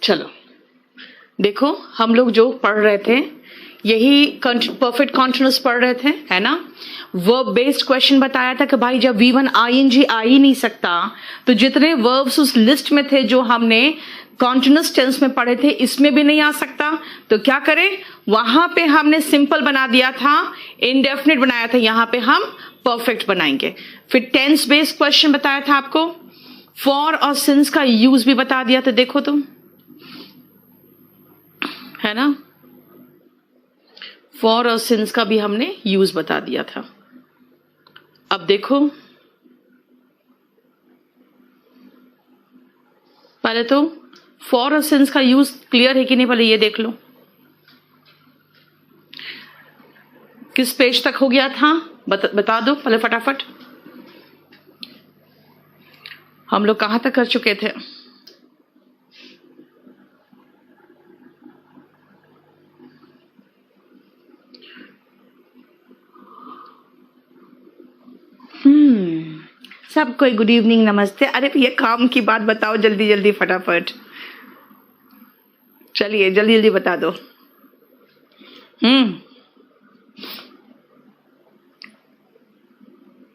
चलो देखो, हम लोग जो पढ़ रहे थे यही परफेक्ट कॉन्टिन्यूअस पढ़ रहे थे, है ना। वर्ब बेस्ड क्वेश्चन बताया था कि भाई जब V1 ing आ ही नहीं सकता तो जितने वर्ब्स उस लिस्ट में थे जो हमने कॉन्टिन्यूअस टेंस में पढ़े थे इसमें भी नहीं आ सकता, तो क्या करें, वहां पे हमने सिंपल बना दिया था, इनडेफिनिट बनाया था, यहां पे हम परफेक्ट बनाएंगे। फिर टेंस बेस्ड क्वेश्चन बताया था आपको, फॉर और सिंस का यूज भी बता दिया था, देखो तुम, है ना, फॉर और सिंस का भी हमने यूज बता दिया था। अब देखो, पहले तो फॉर और सिंस का यूज क्लियर है कि नहीं, पहले ये देख लो किस पेज तक हो गया था, बता दो पहले फटाफट। हम लोग कहां तक कर चुके थे? सबको गुड इवनिंग, नमस्ते। अरे ये काम की बात बताओ जल्दी जल्दी फटाफट, चलिए जल्दी जल्दी बता दो।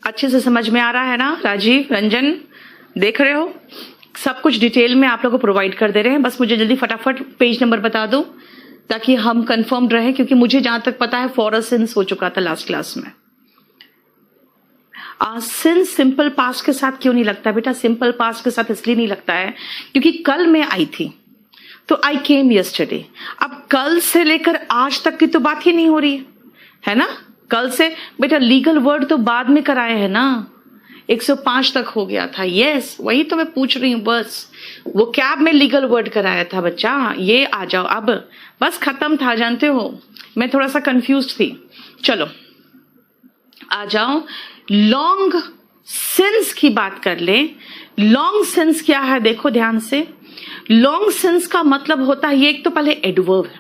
अच्छे से समझ में आ रहा है ना? राजीव, रंजन, देख रहे हो सब कुछ डिटेल में आप लोगों को प्रोवाइड कर दे रहे हैं। बस मुझे जल्दी फटाफट पेज नंबर बता दो ताकि हम कंफर्म रहे, क्योंकि मुझे जहां तक पता है फॉर और सिंस हो चुका था लास्ट क्लास में। सिंस सिंपल पास्ट के साथ क्यों नहीं लगता बेटा? सिंपल पास्ट के साथ इसलिए नहीं लगता है क्योंकि कल मैं आई थी, तो आई केम यस्टरडे। अब कल से लेकर आज तक की तो बात ही नहीं हो रही है ना। कल से बेटा लीगल वर्ड तो बाद में कराए हैं ना, 105 तक हो गया था। यस, वही तो मैं पूछ रही हूँ, बस वो कैब में लीगल वर्ड कराया था बच्चा। ये आ जाओ, अब बस खत्म था, जानते हो मैं थोड़ा सा कंफ्यूज थी। चलो आ जाओ, लॉन्ग सिंस की बात कर ले। लॉन्ग सिंस क्या है देखो ध्यान से। लॉन्ग सिंस का मतलब होता है, ये एक तो पहले एडवर्ब है,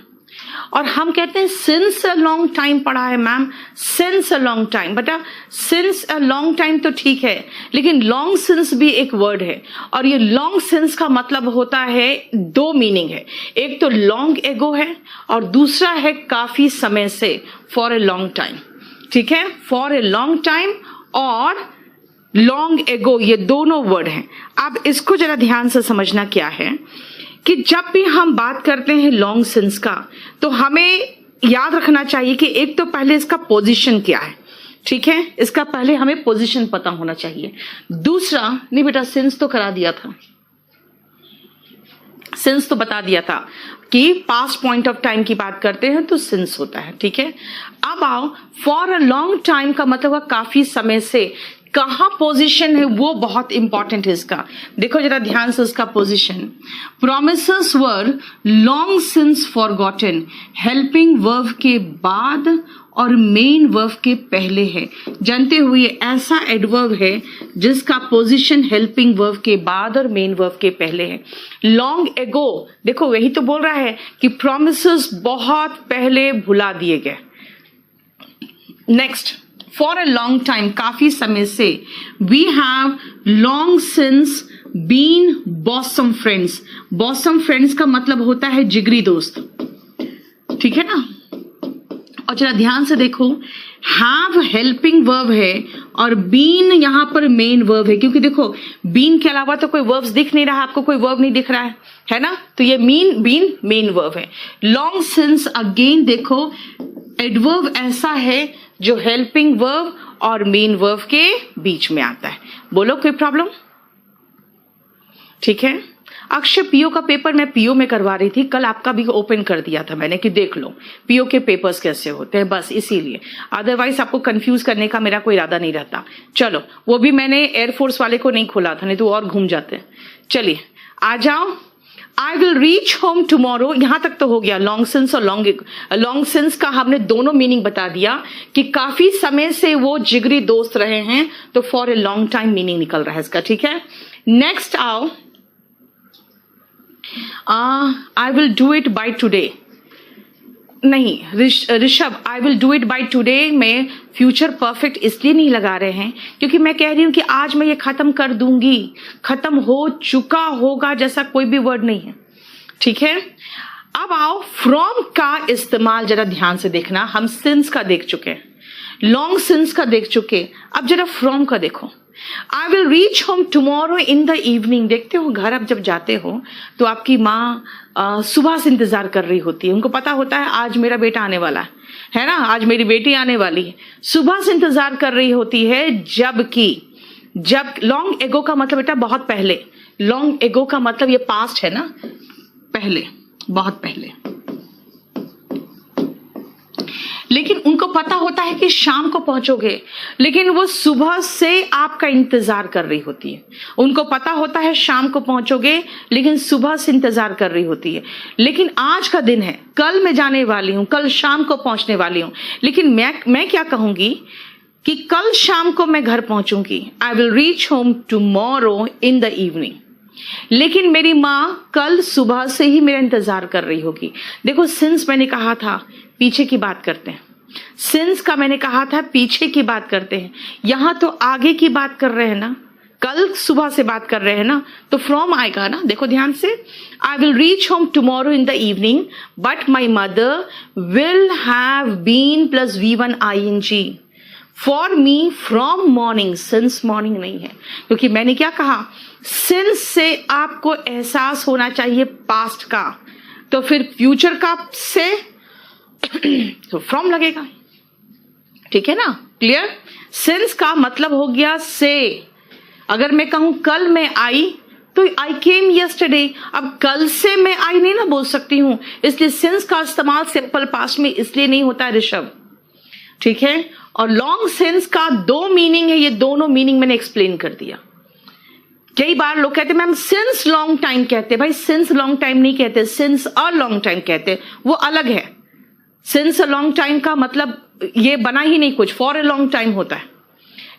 और हम कहते हैं सिंस अ लॉन्ग टाइम पढ़ा है ma'am, since a long time. बेटा सिंस अ लॉन्ग टाइम तो ठीक है, लेकिन लॉन्ग सिंस भी एक वर्ड है, और ये लॉन्ग सिंस का मतलब होता है, दो मीनिंग है, एक तो लॉन्ग एगो है और दूसरा है काफी समय से, फॉर ए लॉन्ग टाइम। ठीक है, फॉर ए लॉन्ग टाइम और लॉन्ग एगो, ये दोनों वर्ड हैं। अब इसको जरा ध्यान से समझना क्या है कि जब भी हम बात करते हैं लॉन्ग सिंस का, तो हमें याद रखना चाहिए कि एक तो पहले इसका पोजीशन क्या है। ठीक है, इसका पहले हमें पोजीशन पता होना चाहिए। दूसरा, नहीं बेटा सिंस तो करा दिया था, सिंस तो बता दिया था कि पास्ट पॉइंट ऑफ टाइम की बात करते हैं तो सिंस होता है। ठीक है, अब आओ, फॉर अ लॉन्ग टाइम का मतलब काफी समय से, कहां पोजीशन है वो बहुत इंपॉर्टेंट है इसका। देखो जरा ध्यान से उसका position. Promises were long since forgotten, helping verb के बाद और मेन वर्ब के पहले है। जानते हुए ऐसा एडवर्ब है जिसका पोजीशन हेल्पिंग वर्ब के बाद और मेन वर्ब के पहले है। लॉन्ग एगो, देखो वही तो बोल रहा है कि प्रोमिसेस बहुत पहले भुला दिए गए। Next, for a long time, काफी समय से। We have long since been bosom friends. Bosom friends का मतलब होता है जिगरी दोस्त। ठीक है ना, और जरा ध्यान से देखो, हैव हेल्पिंग वर्ब है और बीन यहां पर मेन वर्ब है, क्योंकि देखो बीन के अलावा तो कोई वर्ब्स दिख नहीं रहा, आपको कोई वर्ब नहीं दिख रहा है ना, तो ये बीन मेन वर्ब है। लॉन्ग सिंस अगेन देखो एडवर्ब ऐसा है जो हेल्पिंग वर्ब और मेन वर्ब के बीच में आता है। बोलो कोई प्रॉब्लम? ठीक है, अक्षय पीओ का पेपर मैं पीओ में करवा रही थी, कल आपका भी ओपन कर दिया था मैंने कि देख लो पीओ के पेपर्स कैसे होते हैं, बस इसीलिए, अदरवाइज आपको कंफ्यूज करने का मेरा कोई इरादा नहीं रहता। चलो, वो भी मैंने एयरफोर्स वाले को नहीं खोला था, नहीं तो और घूम जाते। चलिए आ जाओ, आई विल रीच होम टुमारो, यहां तक तो हो गया। लॉन्ग सिंस और लॉन्ग सिंस का हमने दोनों मीनिंग बता दिया कि काफी समय से वो जिगरी दोस्त रहे हैं, तो for a long time meaning निकल रहा है इसका। ठीक है, नेक्स्ट आओ, I will do it by today. नहीं Rishabh, I will do it by today में फ्यूचर परफेक्ट इसलिए नहीं लगा रहे हैं क्योंकि मैं कह रही हूं कि आज मैं ये खत्म कर दूंगी, खत्म हो चुका होगा जैसा कोई भी वर्ड नहीं है। ठीक है, अब आओ फ्रॉम का इस्तेमाल जरा ध्यान से देखना। हम सिंस का देख चुके, लॉन्ग सिंस का देख चुके, अब जरा फ्रॉम का देखो। आई will reach home tomorrow in the evening. देखते हो घर अब जब जाते हो तो आपकी माँ सुबह से इंतजार कर रही होती है, उनको पता होता है आज मेरा बेटा आने वाला है ना, आज मेरी बेटी आने वाली है, सुबह से इंतजार कर रही होती है। जब लॉन्ग एगो का मतलब बेटा बहुत पहले, लॉन्ग एगो का मतलब ये पास्ट है ना, पहले, बहुत पहले। लेकिन उनको पता होता है कि शाम को पहुंचोगे, लेकिन वो सुबह से आपका इंतजार कर रही होती है। उनको पता होता है शाम को पहुंचोगे, लेकिन सुबह से इंतजार कर रही होती है। लेकिन आज का दिन है, कल मैं जाने वाली हूं, कल शाम को पहुंचने वाली हूं, लेकिन मैं क्या कहूंगी कि कल शाम को मैं घर पहुंचूंगी। I will reach home tomorrow in the evening. लेकिन मेरी माँ कल सुबह से ही मेरा इंतजार कर रही होगी। देखो सिंस मैंने कहा था पीछे की बात करते हैं, सिंस का मैंने कहा था पीछे की बात करते हैं, यहां तो आगे की बात कर रहे हैं ना, कल सुबह से बात कर रहे हैं ना, तो फ्रॉम आएगा ना। देखो ध्यान से, I will reach home tomorrow in the evening but my mother will have been plus V1 ING for me from morning. Since morning नहीं है, क्योंकि मैंने क्या कहा, सिंस से आपको एहसास होना चाहिए पास्ट का, तो फिर फ्यूचर का से तो फ्रॉम लगेगा, ठीक है ना, क्लियर। सिंस का मतलब हो गया से। अगर मैं कहूं कल मैं आई तो आई केम यस्टरडे, अब कल से मैं आई नहीं ना बोल सकती हूं, इसलिए सिंस का इस्तेमाल सिंपल पास्ट में इसलिए नहीं होता ऋषभ, ठीक है। और लॉन्ग सिंस का दो मीनिंग है, ये दोनों मीनिंग मैंने एक्सप्लेन कर दिया। कई बार लोग कहते हैं मैम सिंस लॉन्ग टाइम कहते हैं, भाई सिंस लॉन्ग टाइम नहीं कहते, सिंस अ लॉन्ग टाइम कहते हैं, वो अलग है। सिंस अ लॉन्ग टाइम का मतलब ये बना ही नहीं कुछ, फॉर ए लॉन्ग टाइम होता है,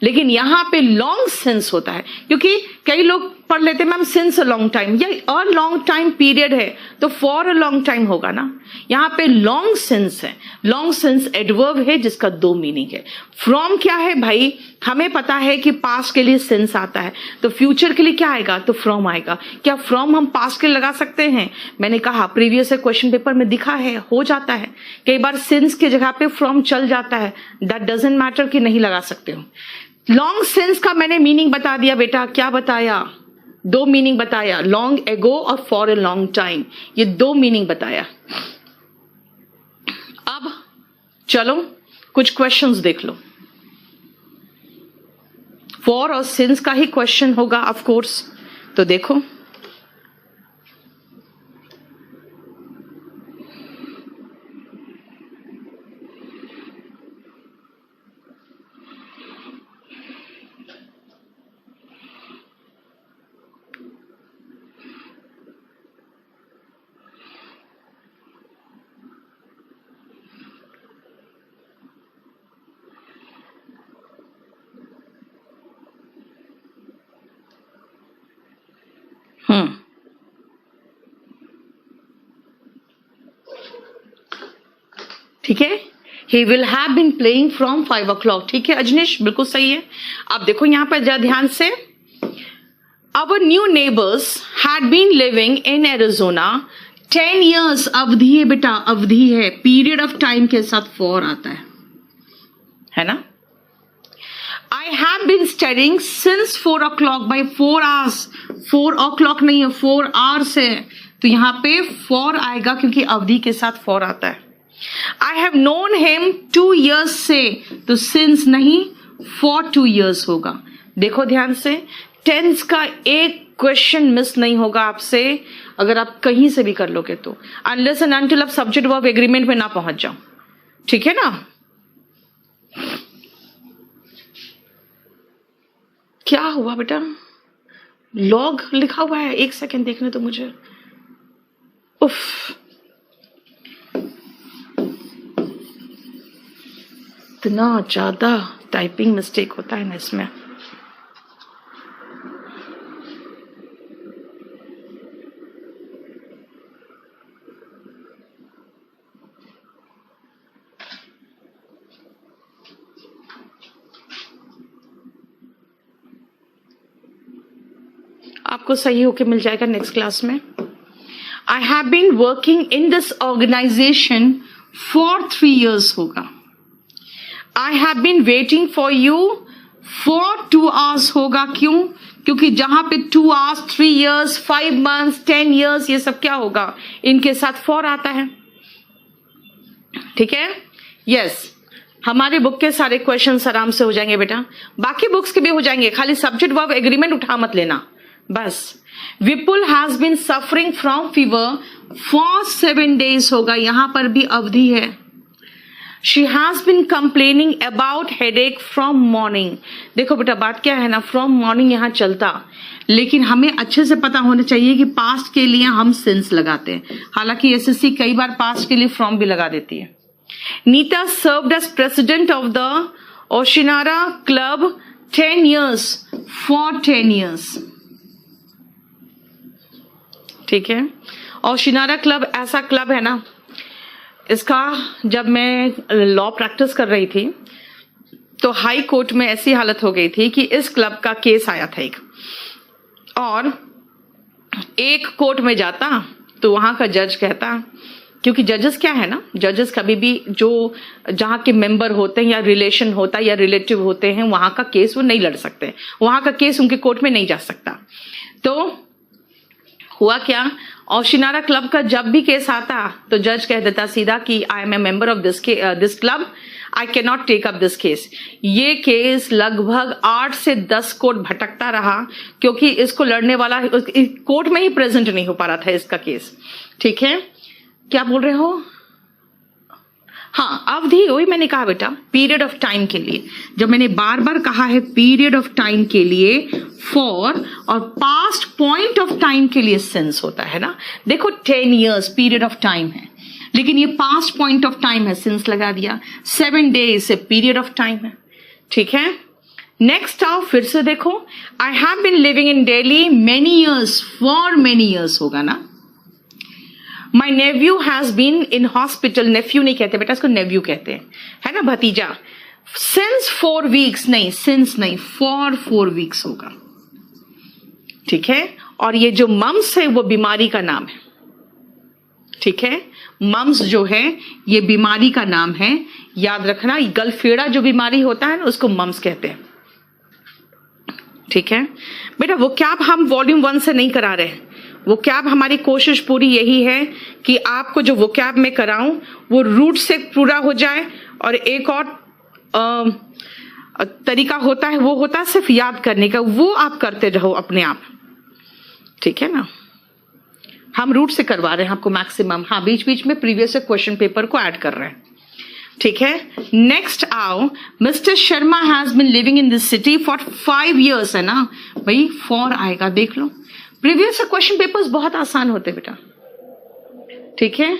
लेकिन यहां पे लॉन्ग सिंस होता है, क्योंकि कई लोग पढ़ लेते हैं ma'am since a long time, या अ लॉन्ग टाइम पीरियड है तो फॉर अ लॉन्ग टाइम होगा ना। यहां पे लॉन्ग सिंस है, लॉन्ग सिंस एडवर्ब है जिसका दो मीनिंग है। फ्रॉम क्या है भाई, हमें पता है कि पास्ट के लिए सिंस आता है, तो फ्यूचर के लिए क्या आएगा, तो फ्रॉम आएगा। क्या फ्रॉम हम पास्ट के लिए लगा सकते हैं, मैंने कहा प्रीवियस क्वेश्चन पेपर में दिखा है, हो जाता है कई बार सिंस की जगह पे फ्रॉम चल जाता है, दैट डजंट मैटर कि नहीं लगा सकते हो। लॉन्ग सिंस का मैंने मीनिंग बता दिया बेटा, क्या बताया, दो मीनिंग बताया, लॉन्ग एगो और फॉर ए लॉन्ग टाइम, ये दो मीनिंग बताया। अब चलो कुछ क्वेश्चंस देख लो, फॉर और सिंस का ही क्वेश्चन होगा ऑफ कोर्स, तो देखो ठीक है, he will have been playing from 5 o'clock, ठीक है अजनीश, बिल्कुल सही है। अब देखो यहां पर जरा ध्यान से, our new neighbors had been living in Arizona 10 years, अवधि है बेटा, अवधि है, पीरियड ऑफ टाइम के साथ फॉर आता है ना। I have been studying since 4 o'clock, by 4 hours, 4 o'clock नहीं है, 4 hours है, तो यहां पे फॉर आएगा क्योंकि अवधि के साथ फॉर आता है। I have known him 2 years से, तो since नहीं, for 2 years होगा। देखो ध्यान से, टेंस का एक क्वेश्चन मिस नहीं होगा आपसे अगर आप कहीं से भी कर लोगे तो, अनलेस एंड अनटिल आप सब्जेक्ट वर्ब एग्रीमेंट में ना पहुंच जाओ, ठीक है ना। क्या हुआ बेटा, लॉग लिखा हुआ है, एक सेकेंड देखने तो मुझे, उफ, इतना ज्यादा टाइपिंग मिस्टेक होता है ना इसमें। आपको सही होके मिल जाएगा नेक्स्ट क्लास में। I have been working in this organisation for 3 years होगा. I have been waiting for you for 2 hours होगा. क्यों? क्योंकि जहां पे 2 hours, 3 years, 5 months, 10 years ये सब क्या होगा, इनके साथ फॉर आता है. ठीक है. यस, हमारे बुक के सारे क्वेश्चंस आराम से हो जाएंगे बेटा, बाकी बुक्स के भी हो जाएंगे, खाली सब्जेक्ट वर्ब एग्रीमेंट उठा मत लेना बस. Vipul has been suffering from fever for 7 days होगा. यहां पर भी अवधि है. She has been complaining about headache from morning. देखो बेटा बात क्या है ना, फ्रॉम मॉर्निंग यहां चलता, लेकिन हमें अच्छे से पता होना चाहिए कि पास्ट के लिए हम सिंस लगाते हैं. हालांकि एसएससी कई बार पास्ट के लिए फ्रॉम भी लगा देती है. Nita served as president of the Oshinara club 10 years for 10 years. ठीक है. ओशिनारा क्लब ऐसा क्लब है ना, इसका जब मैं लॉ प्रैक्टिस कर रही थी तो हाई कोर्ट में ऐसी हालत हो गई थी कि इस क्लब का केस आया था एक, और एक कोर्ट में जाता तो वहां का जज कहता, क्योंकि जजेस क्या है ना, जजेस कभी भी जो जहां के मेंबर होते हैं या रिलेशन होता है या रिलेटिव होते हैं वहां का केस वो नहीं लड़ सकते, वहां का केस उनके कोर्ट में नहीं जा सकता. तो हुआ क्या, ओशिनारा क्लब का जब भी केस आता तो जज कह देता सीधा कि I am a member of this club, I can not take up this case. ये केस लगभग 8 से 10 कोर्ट भटकता रहा, क्योंकि इसको लड़ने वाला कोर्ट में ही प्रेजेंट नहीं हो पा रहा था इसका केस. ठीक है. क्या बोल रहे हो? हाँ, अवधि वही मैंने कहा बेटा, पीरियड ऑफ टाइम के लिए. जब मैंने बार बार कहा है पीरियड ऑफ टाइम के लिए फॉर, और पास्ट पॉइंट ऑफ टाइम के लिए सिंस होता है ना. देखो 10 years पीरियड ऑफ टाइम है, लेकिन ये पास्ट पॉइंट ऑफ टाइम है, सिंस लगा दिया. 7 days से पीरियड ऑफ टाइम है. ठीक है. नेक्स्ट आओ, फिर से देखो, I have been living in Delhi many years for many years होगा ना. My nephew has been in hospital, nephew नहीं कहते बेटा, इसको नेव्यू कहते हैं, है ना, भतीजा. सिंस 4 weeks नहीं, सिंस नहीं, फॉर 4 weeks होगा. ठीक है. और ये जो मम्स है वो बीमारी का नाम है. ठीक है. मम्स जो है ये बीमारी का नाम है, याद रखना. गलफेड़ा जो बीमारी होता है ना उसको मम्स कहते हैं. ठीक है बेटा. वो क्या हम वॉल्यूम 1 से नहीं करा रहे, वो कैब हमारी कोशिश पूरी यही है कि आपको जो वो कैब में कराऊं वो रूट से पूरा हो जाए, और एक और तरीका होता है वो होता है सिर्फ याद करने का, वो आप करते रहो अपने आप. ठीक है ना. हम रूट से करवा रहे हैं आपको मैक्सिमम. हाँ, बीच बीच में प्रीवियस क्वेश्चन पेपर को ऐड कर रहे हैं. ठीक है. नेक्स्ट आओ, mister Sharma has been living in this city for 5 years है ना भाई, फॉर आएगा. देख लो प्रीवियस क्वेश्चन पेपर्स बहुत आसान होते बेटा. ठीक है.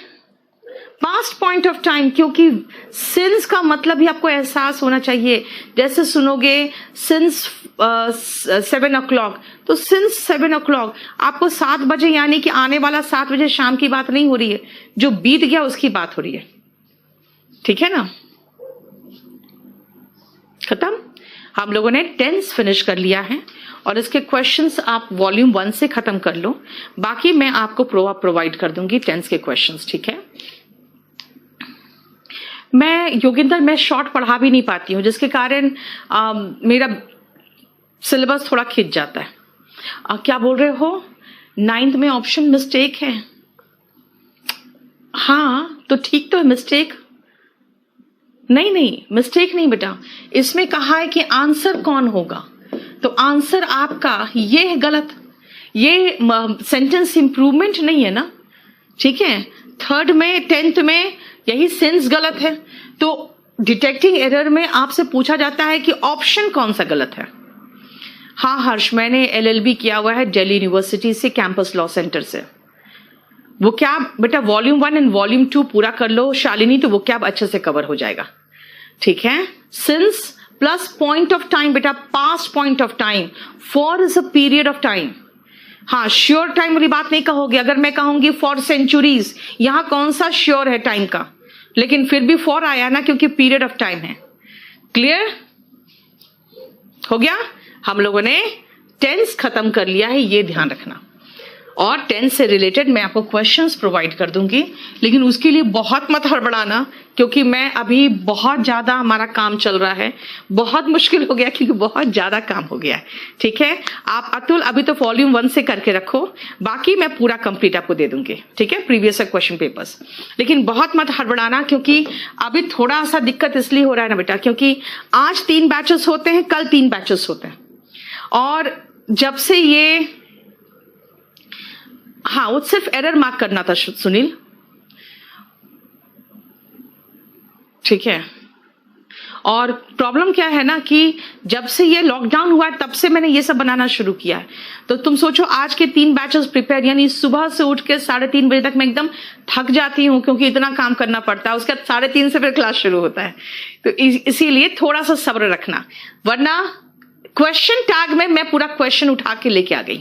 पास्ट पॉइंट ऑफ टाइम, क्योंकि सिंस का मतलब ही आपको एहसास होना चाहिए. जैसे सुनोगे सिंस 7 o'clock, तो सिंस 7 o'clock आपको 7 बजे, यानी कि आने वाला 7 बजे शाम की बात नहीं हो रही है, जो बीत गया उसकी बात हो रही है. ठीक है ना. खत्म. हम लोगों ने टेंस फिनिश कर लिया है, और इसके क्वेश्चंस आप वॉल्यूम 1 से खत्म कर लो. बाकी मैं आपको प्रोवाइड कर दूंगी टेंस के क्वेश्चंस. ठीक है. मैं योगिंदर मैं शॉर्ट पढ़ा भी नहीं पाती हूँ, जिसके कारण मेरा सिलेबस थोड़ा खिंच जाता है. क्या बोल रहे हो? 9th में ऑप्शन मिस्टेक है. हाँ तो ठीक तो है. मिस्टेक नहीं, मिस्टेक नहीं बेटा. इसमें कहा है कि आंसर कौन होगा, तो आंसर आपका ये है गलत. ये सेंटेंस इंप्रूवमेंट नहीं है ना. ठीक है. 3rd में 10th में यही सेंस गलत है, तो डिटेक्टिंग एरर में आपसे पूछा जाता है कि ऑप्शन कौन सा गलत है. हाँ हर्ष, मैंने LLB किया हुआ है दिल्ली यूनिवर्सिटी से, कैंपस लॉ सेंटर से. वो क्या बेटा वॉल्यूम 1 एंड वॉल्यूम 2 पूरा कर लो शालिनी, तो वो क्या अच्छे से कवर हो जाएगा. ठीक है. Since plus point of time बेटा, past point of time. For is a period of time. हाँ, श्योर टाइम वाली बात नहीं कहोगे. अगर मैं कहूंगी फॉर सेंचुरीज, यहां कौन सा श्योर है टाइम का, लेकिन फिर भी फॉर आया ना, क्योंकि पीरियड ऑफ टाइम है. क्लियर हो गया. हम लोगों ने टेंस खत्म कर लिया है, ये ध्यान रखना. और टेंस से रिलेटेड मैं आपको क्वेश्चंस प्रोवाइड कर दूंगी, लेकिन उसके लिए बहुत मत हड़बड़ाना, क्योंकि मैं अभी बहुत ज़्यादा हमारा काम चल रहा है, बहुत मुश्किल हो गया क्योंकि बहुत ज़्यादा काम हो गया है। ठीक है, आप अतुल अभी तो वॉल्यूम 1 से करके रखो, बाकी मैं पूरा कंप्लीट आपको दे दूंगी। ठीक है, प्रीवियस क्वेश्चन पेपर्स, लेकिन बहुत मत हड़बड़ाना, क्योंकि अभी थोड़ा सा दिक्कत इसलिए हो रहा है ना बेटा, क्योंकि आज 3 बैचेस होते हैं, कल 3 बैचेस होते हैं, और जब से ये, हाँ वो सिर्फ एरर मार्क करना था सुनील। ठीक है, और प्रॉब्लम क्या है ना कि जब से ये लॉकडाउन हुआ है तब से मैंने ये सब बनाना शुरू किया है। तो तुम सोचो आज के 3 बैचेस प्रिपेयर, यानी सुबह से उठ के 3:30 बजे तक मैं एकदम थक जाती हूँ, क्योंकि इतना काम करना पड़ता है। उसके बाद 3:30 से फिर क्लास शुरू होता है। तो इसीलिए थोड़ा सा सब्र रखना, वरना क्वेश्चन टैग में मैं पूरा क्वेश्चन उठा के लेके आ गई।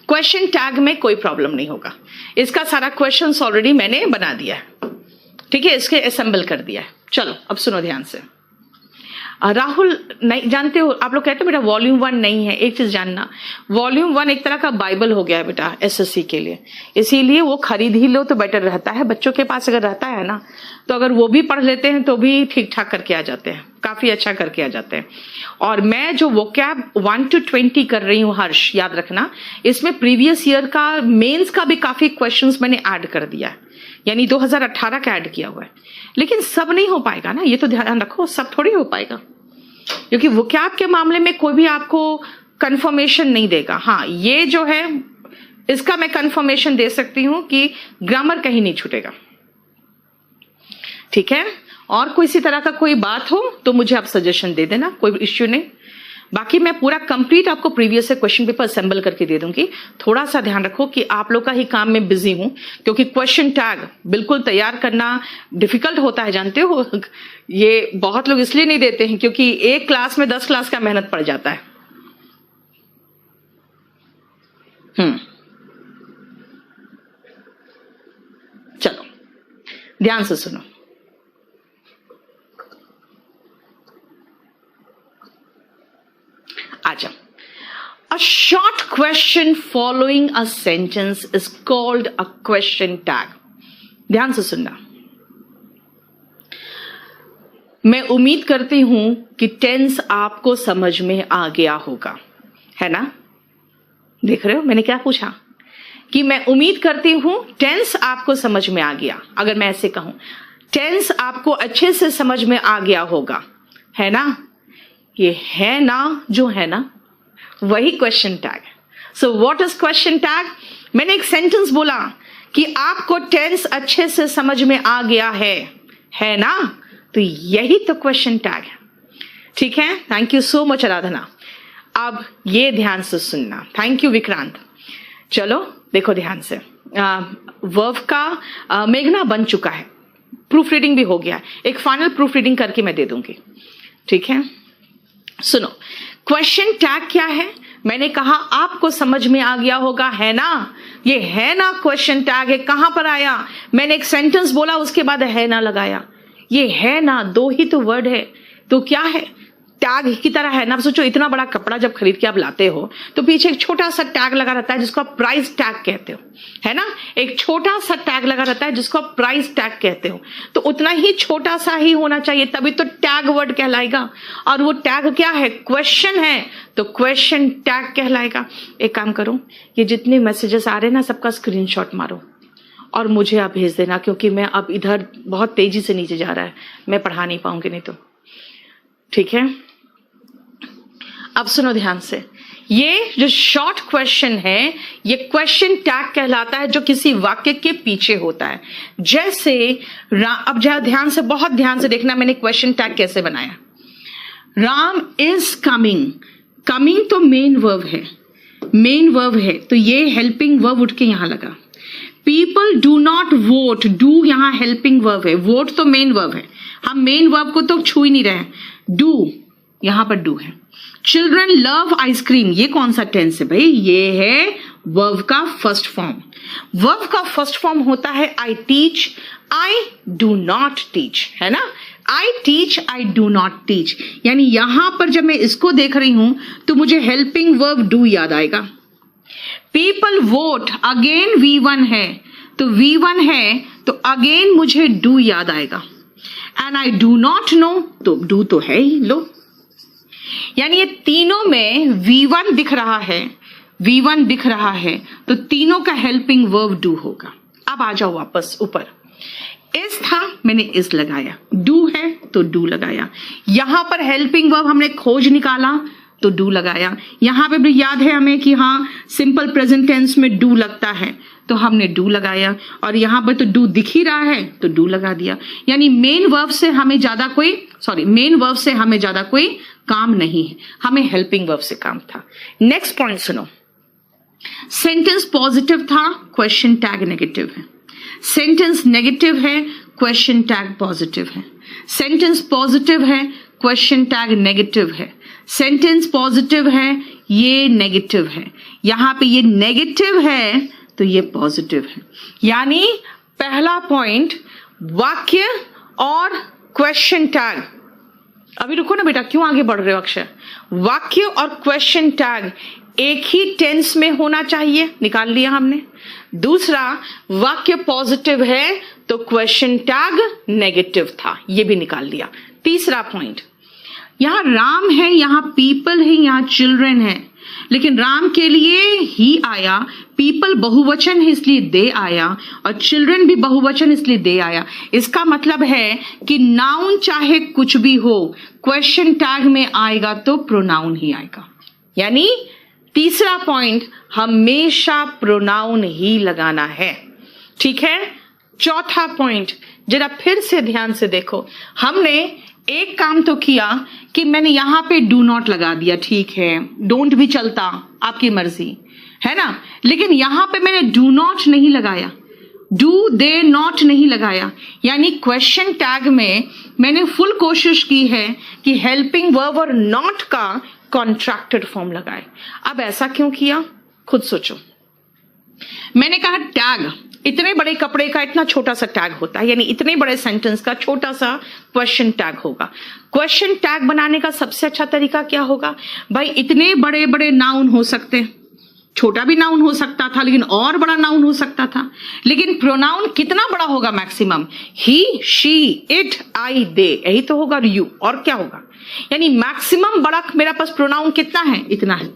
क्वेश्चन टैग में कोई प्रॉब्लम नहीं होगा, इसका सारा क्वेश्चन ऑलरेडी मैंने बना दिया है। ठीक है, इसके असेंबल कर दिया है। चलो अब सुनो ध्यान से। राहुल नहीं जानते हो, आप लोग कहते हो बेटा वॉल्यूम 1 नहीं है। एक चीज जानना, वॉल्यूम 1 एक तरह का बाइबल हो गया है बेटा एसएससी के लिए, इसीलिए वो खरीद ही लो तो बेटर रहता है। बच्चों के पास अगर रहता है ना, तो अगर वो भी पढ़ लेते हैं तो भी ठीक ठाक करके आ जाते हैं, काफी अच्छा करके आ जाते हैं। और मैं जो वोकैब 1 to 20 कर रही हूँ हर्ष, याद रखना, इसमें प्रीवियस ईयर का मेंस का भी काफी क्वेश्चंस मैंने ऐड कर दिया है, यानी 2018 का ऐड किया हुआ है। लेकिन सब नहीं हो पाएगा ना, ये तो ध्यान रखो, सब थोड़ी हो पाएगा, क्योंकि वोकैब के मामले में कोई भी आपको कंफर्मेशन नहीं देगा। हाँ, ये जो है इसका मैं कंफर्मेशन दे सकती हूं कि ग्रामर कहीं नहीं छूटेगा। ठीक है, और कोई इसी तरह का कोई बात हो तो मुझे आप सजेशन दे देना, कोई इश्यू नहीं। बाकी मैं पूरा कंप्लीट आपको प्रीवियस से क्वेश्चन पेपर असेंबल करके दे दूंगी। थोड़ा सा ध्यान रखो कि आप लोग का ही काम में बिजी हूं, क्योंकि क्वेश्चन टैग बिल्कुल तैयार करना डिफिकल्ट होता है, जानते हो। ये बहुत लोग इसलिए नहीं देते हैं क्योंकि एक क्लास में 10 क्लास का मेहनत पड़ जाता है। चलो ध्यान से सुनो। आजा, a short question following a sentence is called a question tag. ध्यान से सुनना। मैं उम्मीद करती हूं कि टेंस आपको समझ में आ गया होगा, है ना? देख रहे हो मैंने क्या पूछा, कि मैं उम्मीद करती हूं टेंस आपको समझ में आ गया। अगर मैं ऐसे कहूं टेंस आपको अच्छे से समझ में आ गया होगा, है ना? ये है ना, जो है ना, वही question tag. So what is question tag? मैंने एक सेंटेंस बोला कि आपको टेंस अच्छे से समझ में आ गया है ना? तो यही तो क्वेश्चन टैग है। ठीक है, थैंक यू सो मच आराधना। अब ये ध्यान से सुनना, थैंक यू विक्रांत। चलो देखो ध्यान से, वर्ब का मेघना बन चुका है, प्रूफ रीडिंग भी हो गया है, एक फाइनल प्रूफ रीडिंग करके मैं दे दूंगी। ठीक है, सुनो क्वेश्चन टैग क्या है। मैंने कहा आपको समझ में आ गया होगा, है ना? ये है ना क्वेश्चन टैग है। कहां पर आया? मैंने एक सेंटेंस बोला, उसके बाद है ना लगाया। ये है ना, 2 ही तो वर्ड है, तो क्या है? टैग की तरह है ना। आप सोचो इतना बड़ा कपड़ा जब खरीद के आप लाते हो तो पीछे एक छोटा सा टैग लगा रहता है जिसको आप प्राइस टैग कहते हो, है ना? एक छोटा सा टैग लगा रहता है जिसको आप प्राइस टैग कहते हो। तो उतना ही छोटा सा ही होना चाहिए, तभी तो टैग वर्ड कहलाएगा। और वो टैग क्या है? क्वेश्चन है, तो क्वेश्चन टैग कहलाएगा। एक काम करो, ये जितने मैसेजेस आ रहे हैं ना, सबका स्क्रीनशॉट मारो और मुझे आप भेज देना, क्योंकि मैं अब इधर बहुत तेजी से नीचे जा रहा है, मैं पढ़ा नहीं पाऊंगी नहीं तो। ठीक है, अब सुनो ध्यान से। ये जो शॉर्ट क्वेश्चन है, ये क्वेश्चन टैग कहलाता है, जो किसी वाक्य के पीछे होता है। जैसे अब ध्यान से, बहुत ध्यान से देखना मैंने क्वेश्चन टैग कैसे बनाया। राम इज कमिंग, कमिंग तो मेन वर्ब है, मेन वर्ब है, तो ये हेल्पिंग वर्ब उठ के यहां लगा। People do not vote, do यहां हेल्पिंग वर्ब है, वोट तो मेन वर्ब है, हम मेन वर्ब को तो छू ही नहीं रहे। डू यहां पर डू है। चिल्ड्रन लव आइसक्रीम, ये कौन सा टेंस है भाई? ये है वर्ब का फर्स्ट फॉर्म। वर्ब का फर्स्ट फॉर्म होता है I teach, I do not teach, है ना? I teach, I do not teach. यानी यहां पर जब मैं इसको देख रही हूं तो मुझे हेल्पिंग वर्ब डू याद आएगा। पीपल वोट, अगेन V1 है, तो V1 है तो अगेन मुझे डू याद आएगा। And I do not know, तो डू तो है ही, लो। यानी ये तीनों में V1 दिख रहा है, V1 दिख रहा है, तो तीनों का हेल्पिंग वर्ब डू होगा। अब आ जाओ वापस ऊपर। इस था, मैंने इस लगाया, डू है तो डू लगाया। यहां पर हेल्पिंग वर्ब हमने खोज निकाला तो डू लगाया। यहां पे भी याद है हमें कि हाँ सिंपल प्रेजेंट टेंस में डू लगता है, तो हमने डू लगाया। और यहां पर तो डू दिख ही रहा है तो डू लगा दिया। यानी मेन वर्ब से हमें ज्यादा कोई काम नहीं है, हमें हेल्पिंग वर्ब से काम था। नेक्स्ट पॉइंट सुनो। सेंटेंस पॉजिटिव था, क्वेश्चन टैग नेगेटिव है। सेंटेंस नेगेटिव है, क्वेश्चन टैग पॉजिटिव है। सेंटेंस पॉजिटिव है, क्वेश्चन टैग नेगेटिव है। सेंटेंस पॉजिटिव है, ये नेगेटिव है। यहां पे ये नेगेटिव है तो ये पॉजिटिव है। यानी पहला पॉइंट, वाक्य और क्वेश्चन टैग। अभी रुको ना बेटा, क्यों आगे बढ़ रहे हो अक्षय? वाक्य और क्वेश्चन टैग एक ही टेंस में होना चाहिए, निकाल लिया हमने। दूसरा, वाक्य पॉजिटिव है तो क्वेश्चन टैग नेगेटिव था, ये भी निकाल लिया। तीसरा पॉइंट, यहां राम है, यहां पीपल है, यहां चिल्ड्रन है, लेकिन राम के लिए ही आया, पीपल बहुवचन है इसलिए दे आया, और चिल्ड्रन भी बहुवचन इसलिए दे आया। इसका मतलब है कि नाउन चाहे कुछ भी हो, क्वेश्चन टैग में आएगा तो प्रोनाउन ही आएगा। यानी तीसरा पॉइंट, हमेशा प्रोनाउन ही लगाना है। ठीक है। चौथा पॉइंट, जरा फिर से ध्यान से देखो। हमने एक काम तो किया कि मैंने यहां पे डू नॉट लगा दिया, ठीक है, डोंट भी चलता, आपकी मर्जी है ना, लेकिन यहां पे मैंने डू नॉट नहीं लगाया, डू दे नॉट नहीं लगाया। यानी क्वेश्चन टैग में मैंने फुल कोशिश की है कि हेल्पिंग वर्ब और नॉट का कॉन्ट्रैक्टेड फॉर्म लगाए। अब ऐसा क्यों किया, खुद सोचो। मैंने कहा टैग, इतने बड़े कपड़े का इतना छोटा सा टैग होता है, यानी इतने बड़े सेंटेंस का छोटा सा क्वेश्चन टैग होगा। क्वेश्चन टैग बनाने का सबसे अच्छा तरीका क्या होगा भाई? इतने बड़े बड़े नाउन हो सकते हैं, छोटा भी नाउन हो सकता था, लेकिन और बड़ा नाउन हो सकता था, लेकिन प्रोनाउन कितना बड़ा होगा मैक्सिमम? ही, शी, इट, आई, दे, यही तो होगा, यू, और क्या होगा? यानी मैक्सिमम बड़ा मेरा पास प्रोनाउन कितना है? इतना है।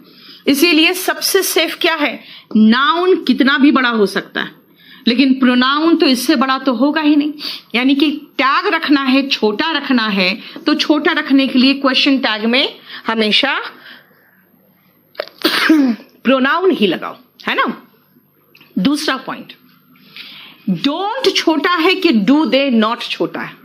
इसीलिए सबसे सेफ क्या है? नाउन कितना भी बड़ा हो सकता है, लेकिन प्रोनाउन तो इससे बड़ा तो होगा ही नहीं। यानी कि टैग रखना है, छोटा रखना है, तो छोटा रखने के लिए क्वेश्चन टैग में हमेशा प्रोनाउन ही लगाओ, है ना। दूसरा पॉइंट, डोंट छोटा है कि डू दे नॉट छोटा है।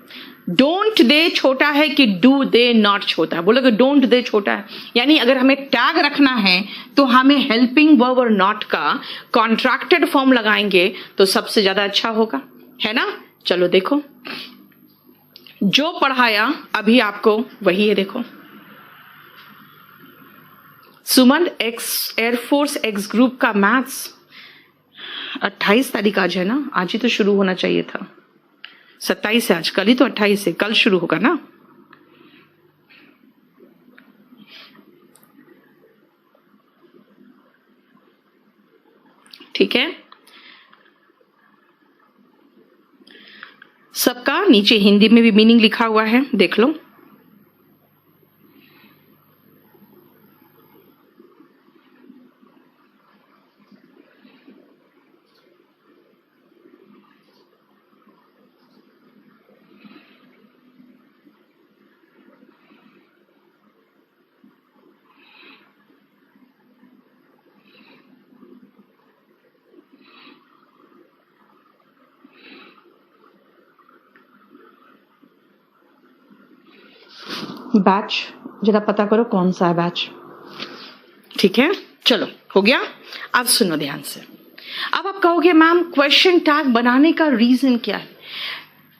डोंट दे छोटा है कि डू दे नॉट छोटा है। बोलोगे डोंट दे छोटा है, यानी अगर हमें टैग रखना है तो हमें हेल्पिंग वर्ब और नॉट का कॉन्ट्रैक्टेड फॉर्म लगाएंगे तो सबसे ज्यादा अच्छा होगा, है ना। चलो देखो, जो पढ़ाया अभी आपको वही है, देखो। सुमन एक्स एयरफोर्स एक्स ग्रुप का मैथ्स 28 तारीख आज है ना, आज ही तो शुरू होना चाहिए था। 27 है आज, कल ही तो 28 है, कल शुरू होगा ना। ठीक है, सबका नीचे हिंदी में भी मीनिंग लिखा हुआ है, देख लो। बैच जरा पता करो कौन सा है बैच। ठीक है, चलो हो गया। अब सुनो ध्यान से। अब आप कहोगे मैम क्वेश्चन टैग बनाने का रीजन क्या है?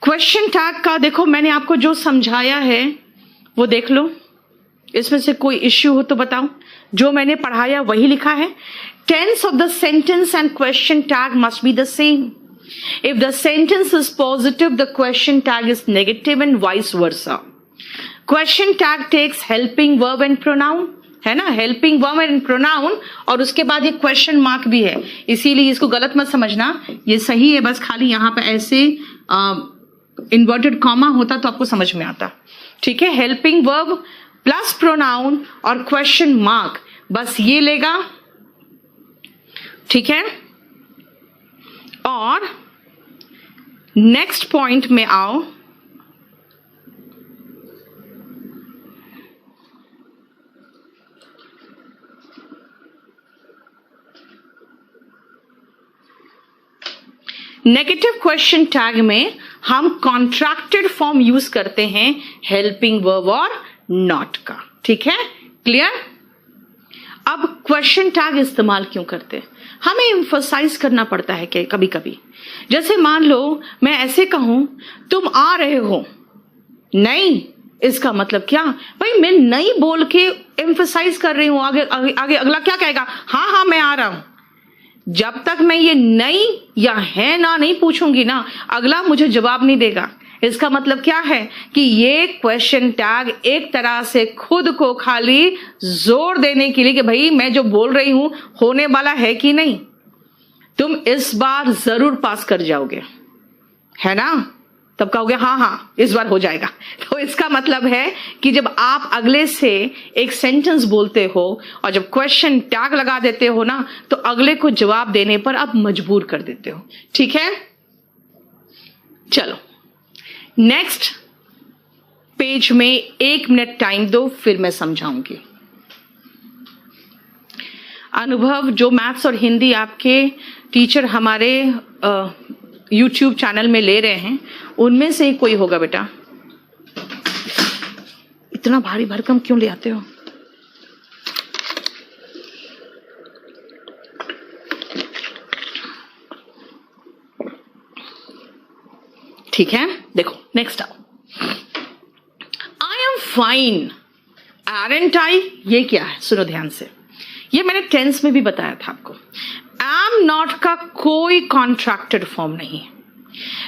क्वेश्चन टैग का देखो, मैंने आपको जो समझाया है वो देख लो, इसमें से कोई इश्यू हो तो बताओ। जो मैंने पढ़ाया वही लिखा है। Tense of the sentence and question tag must be the same. If the sentence is positive, the question tag is negative and vice versa. Question tag takes helping verb and pronoun. है ना, helping verb and pronoun, और उसके बाद ये question mark भी है, इसीलिए इसको गलत मत समझना, ये सही है, बस खाली यहाँ पे ऐसे इन्वर्टेड कॉमा होता तो आपको समझ में आता। ठीक है, हेल्पिंग वर्ब प्लस प्रोनाउन और क्वेश्चन मार्क, बस ये लेगा। ठीक है, और नेक्स्ट पॉइंट में आओ। नेगेटिव क्वेश्चन टैग में हम कॉन्ट्रैक्टेड फॉर्म यूज करते हैं हेल्पिंग वर्ब और नॉट का। ठीक है, क्लियर। अब क्वेश्चन टैग इस्तेमाल क्यों करते हैं, हमें एम्फसाइज करना पड़ता है कि कभी कभी, जैसे मान लो मैं ऐसे कहूं तुम आ रहे हो, नहीं, इसका मतलब क्या भाई, मैं नहीं बोल के एम्फसाइज कर रही हूं, आगे आगे, आगे अगला क्या कहेगा, हाँ हाँ मैं आ रहा हूं। जब तक मैं ये नहीं या है ना नहीं पूछूंगी ना, अगला मुझे जवाब नहीं देगा। इसका मतलब क्या है कि ये क्वेश्चन टैग एक तरह से खुद को खाली जोर देने के लिए कि भाई मैं जो बोल रही हूं होने वाला है कि नहीं, तुम इस बार जरूर पास कर जाओगे, है ना, तब कहोगे हाँ हाँ इस बार हो जाएगा। तो इसका मतलब है कि जब आप अगले से एक सेंटेंस बोलते हो और जब क्वेश्चन टैग लगा देते हो ना, तो अगले को जवाब देने पर आप मजबूर कर देते हो। ठीक है, चलो नेक्स्ट पेज में 1 मिनट टाइम दो, फिर मैं समझाऊंगी। अनुभव, जो मैथ्स और हिंदी आपके टीचर हमारे YouTube चैनल में ले रहे हैं, उनमें से कोई होगा बेटा। इतना भारी भरकम क्यों ले आते हो? ठीक है, देखो नेक्स्ट आओ। आई एम फाइन, आरंट आई, ये क्या है, सुनो ध्यान से, ये मैंने टेंस में भी बताया था आपको। एम नॉट का कोई कॉन्ट्रैक्टेड फॉर्म नहीं है,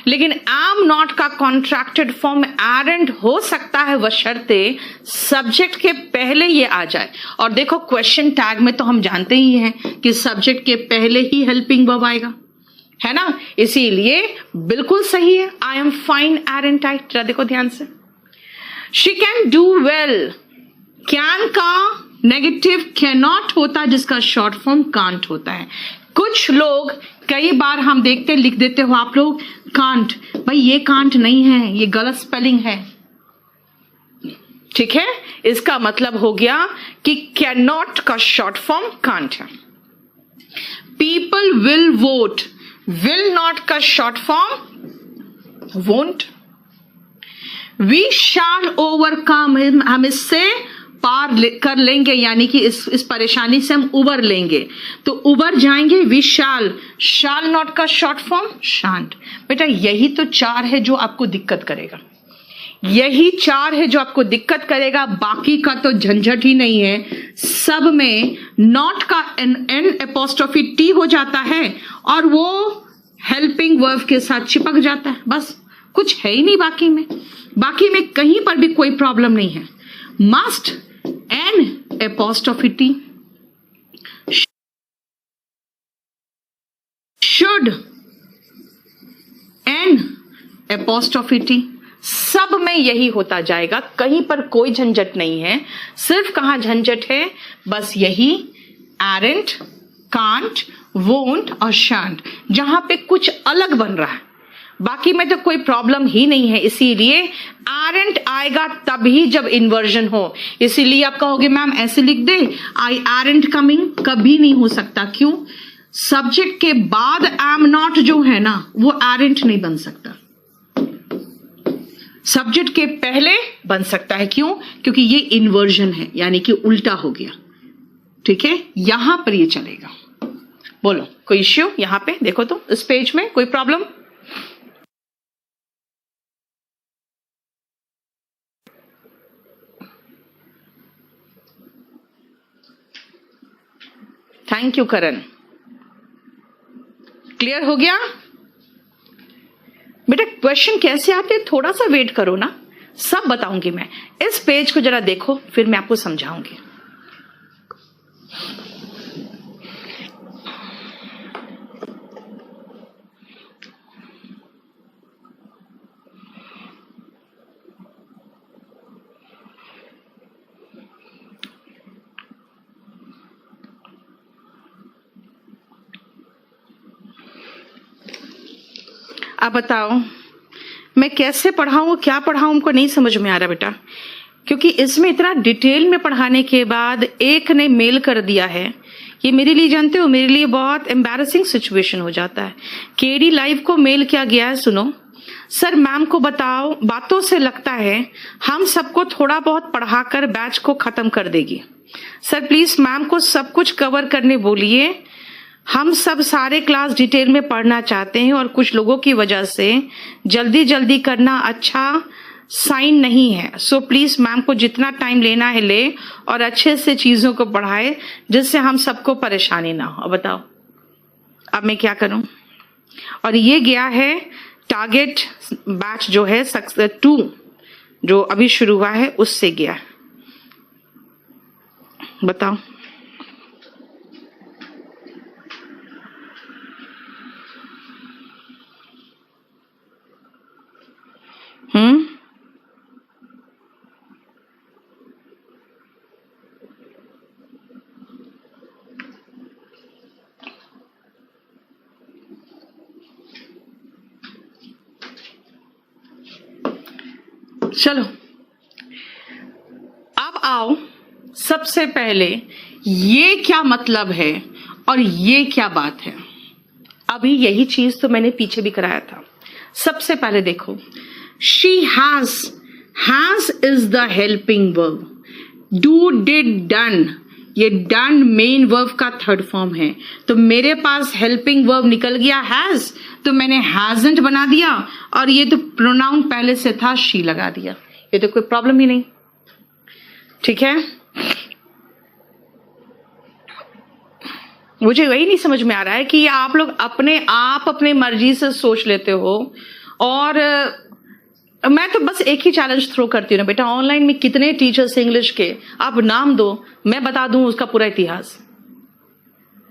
लेकिन एम नॉट का कॉन्ट्रैक्टेड फॉर्म एरेंट हो सकता है बशर्ते सब्जेक्ट के पहले ये आ जाए। और देखो क्वेश्चन टैग में तो हम जानते ही हैं कि सब्जेक्ट के पहले ही हेल्पिंग वर्ब आएगा, है ना, इसीलिए बिल्कुल सही है। आई एम फाइन एरेंट आई, जरा देखो ध्यान से। She can do well, can का नेगेटिव कैन नॉट होता, जिसका शॉर्ट फॉर्म कांट होता है। कुछ लोग कई बार हम देखते लिख देते हो आप लोग कांट, भाई ये कांट नहीं है, ये गलत स्पेलिंग है। ठीक है, इसका मतलब हो गया कि कैन नॉट का शॉर्ट फॉर्म कांट है। People will vote, will not का short form won't. We shall overcome, हम इससे पार कर लेंगे, यानी कि इस परेशानी से हम उबर लेंगे, तो उबर जाएंगे, वी शाल, शाल नॉट का शॉर्ट फॉर्म शांट। बेटा यही तो 4 है जो आपको दिक्कत करेगा, यही 4 है जो आपको दिक्कत करेगा, बाकी का तो झंझट ही नहीं है। सब में नॉट का एन एपोस्ट्रोफी टी हो जाता है और वो हेल्पिंग वर्ब के साथ चिपक जाता है, बस कुछ है ही नहीं बाकी में। बाकी में कहीं पर भी कोई प्रॉब्लम नहीं है। Must n apostrophe t, should n apostrophe t, सब में यही होता जाएगा, कहीं पर कोई झंझट नहीं है। सिर्फ कहां झंझट है, बस यही एरेंट, कांट, वोंट और शांट, जहां पे कुछ अलग बन रहा है, बाकी में तो कोई प्रॉब्लम ही नहीं है। इसीलिए एरेंट आएगा तभी जब इन्वर्जन हो। इसीलिए आप कहोगे मैम ऐसे लिख दे, आई एरेंट कमिंग, कभी नहीं हो सकता। क्यों? सब्जेक्ट के बाद एम नॉट जो है ना, वो एरेंट नहीं बन सकता, सब्जेक्ट के पहले बन सकता है। क्यों? क्योंकि ये इन्वर्जन है, यानी कि उल्टा हो गया। ठीक है, यहां पर ये चलेगा। बोलो कोई इश्यू? यहां पे देखो तो इस पेज में कोई problem? Thank you Karan, clear हो गया? बेटा क्वेश्चन कैसे आते हैं, थोड़ा सा वेट करो ना, सब बताऊंगी मैं। इस पेज को जरा देखो, फिर मैं आपको समझाऊंगी। अब बताओ मैं कैसे पढ़ाऊँ, क्या पढ़ाऊँ, हमको नहीं समझ में आ रहा बेटा, क्योंकि इसमें इतना डिटेल में पढ़ाने के बाद एक ने मेल कर दिया है। ये मेरे लिए जानते हो, मेरे लिए बहुत एम्बैरेसिंग सिचुएशन हो जाता है। केडी लाइव को मेल किया गया है, सुनो सर मैम को बताओ, बातों से लगता है हम सबको थोड़ा बहुत पढ़ाकर बैच को खत्म कर देगी। सर प्लीज मैम को सब कुछ कवर करने बोलिए, हम सब सारे क्लास डिटेल में पढ़ना चाहते हैं और कुछ लोगों की वजह से जल्दी जल्दी करना अच्छा साइन नहीं है। सो प्लीज मैम को जितना टाइम लेना है ले और अच्छे से चीजों को पढ़ाए जिससे हम सबको परेशानी ना हो। अब बताओ अब मैं क्या करूं। और ये गया है टारगेट बैच जो है सक्सेस 2 जो अभी शुरू हुआ है उससे गया है। बताओ चलो अब आओ, सबसे पहले ये क्या मतलब है और ये क्या बात है। अभी यही चीज तो मैंने पीछे भी कराया था। सबसे पहले देखो, she has is the helping verb, do did done, ये डन मेन वर्ब का थर्ड फॉर्म है। तो मेरे पास हेल्पिंग वर्ब निकल गया हैज, तो मैंने हैजंट बना दिया और ये तो प्रोनाउन पहले से था शी लगा दिया। ये तो कोई प्रॉब्लम ही नहीं, ठीक है। मुझे वही नहीं समझ में आ रहा है कि आप लोग अपने मर्जी से सोच लेते हो। और मैं तो बस एक ही चैलेंज थ्रो करती हूँ ना बेटा, ऑनलाइन में कितने टीचर्स इंग्लिश के आप नाम दो, मैं बता दूं उसका पूरा इतिहास।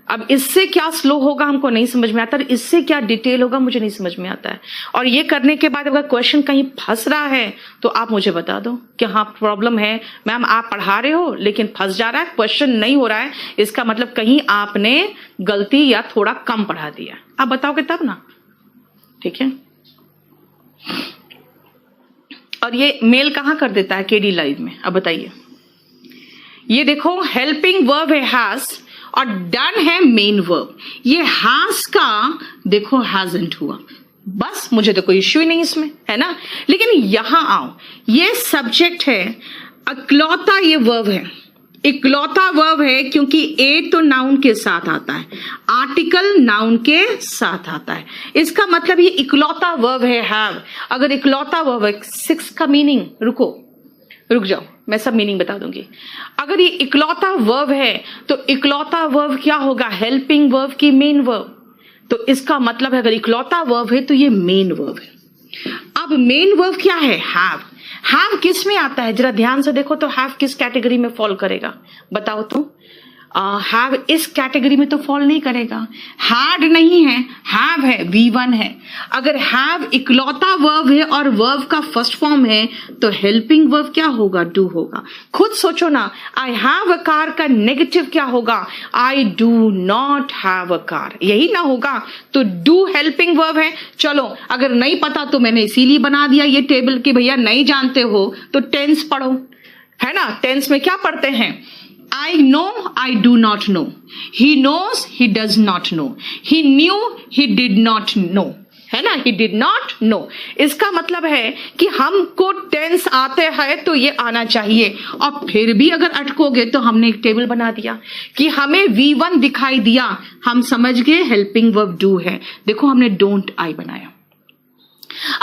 अब इससे क्या स्लो होगा हमको नहीं समझ में आता, इससे क्या डिटेल होगा मुझे नहीं समझ में आता है। और ये करने के बाद अगर क्वेश्चन कहीं फंस रहा है तो आप मुझे बता दो कि हाँ प्रॉब्लम है मैम, आप पढ़ा रहे हो लेकिन फंस जा रहा है, क्वेश्चन नहीं हो रहा है, इसका मतलब कहीं आपने गलती या थोड़ा कम पढ़ा दिया। आप बताओगे तब ना, ठीक है। और ये मेल कहां कर देता है केडी लाइव में, अब बताइए। ये देखो हेल्पिंग वर्ब है हैज और डन है मेन वर्ब। ये हैज का देखो हैजंट हुआ, बस मुझे तो कोई इश्यू ही नहीं इसमें, है ना। लेकिन यहां आओ, ये सब्जेक्ट है, इकलौता ये वर्ब है, इकलौता वर्ब है क्योंकि ए तो नाउन के साथ आता है, आर्टिकल नाउन के साथ आता है। इसका मतलब ये इकलौता वर्ब है हैव। अगर इकलौता वर्ब है, 6 का मीनिंग, रुक जाओ मैं सब मीनिंग बता दूंगी। अगर ये इकलौता वर्ब है तो इकलौता वर्ब क्या होगा, हेल्पिंग वर्ब की मेन वर्ब। तो इसका मतलब है अगर इकलौता वर्ब है तो ये मेन वर्ब है। अब मेन वर्ब क्या है, हैव। हैव किस में आता है, जरा ध्यान से देखो तो हैव किस कैटेगरी में फॉल करेगा, बताओ तो। हैव इस कैटेगरी में तो फॉल नहीं करेगा, हैड नहीं है, हैव है, V1 है। अगर हैव इकलौता वर्ब है और वर्ब का फर्स्ट फॉर्म है तो हेल्पिंग वर्ब क्या होगा, डू होगा। खुद सोचो ना, आई हैव अ कार का नेगेटिव क्या होगा, आई do not have a car, यही ना होगा। तो डू हेल्पिंग वर्ब है। चलो अगर नहीं पता तो मैंने इसीलिए बना दिया ये टेबल कि भैया नहीं जानते हो तो टेंस पढ़ो, है ना। टेंस में क्या पढ़ते हैं, I know, I do not know. He knows, he does not know. He knew, he did not know. है ना, he did not know. इसका मतलब है कि हमको टेंस आते हैं तो ये आना चाहिए। और फिर भी अगर अटकोगे तो हमने एक टेबल बना दिया कि हमें V1 दिखाई दिया, हम समझ गए हेल्पिंग वर्ब डू है। देखो हमने डोंट आई बनाया।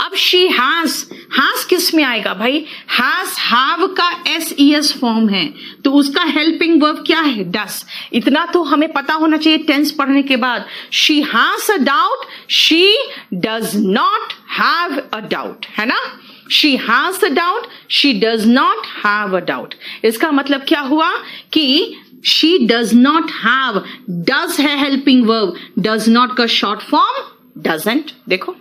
अब शी हैज किस में आएगा भाई, हैज हैव का SES फॉर्म है तो उसका हेल्पिंग वर्ब क्या है, डस। इतना तो हमें पता होना चाहिए टेंस पढ़ने के बाद। She has a doubt, she does not have a doubt, है ना। She has a doubt, she does not have a doubt. इसका मतलब क्या हुआ कि she does not have, does है हेल्पिंग वर्ब, डज नॉट का शॉर्ट फॉर्म डजंट। देखो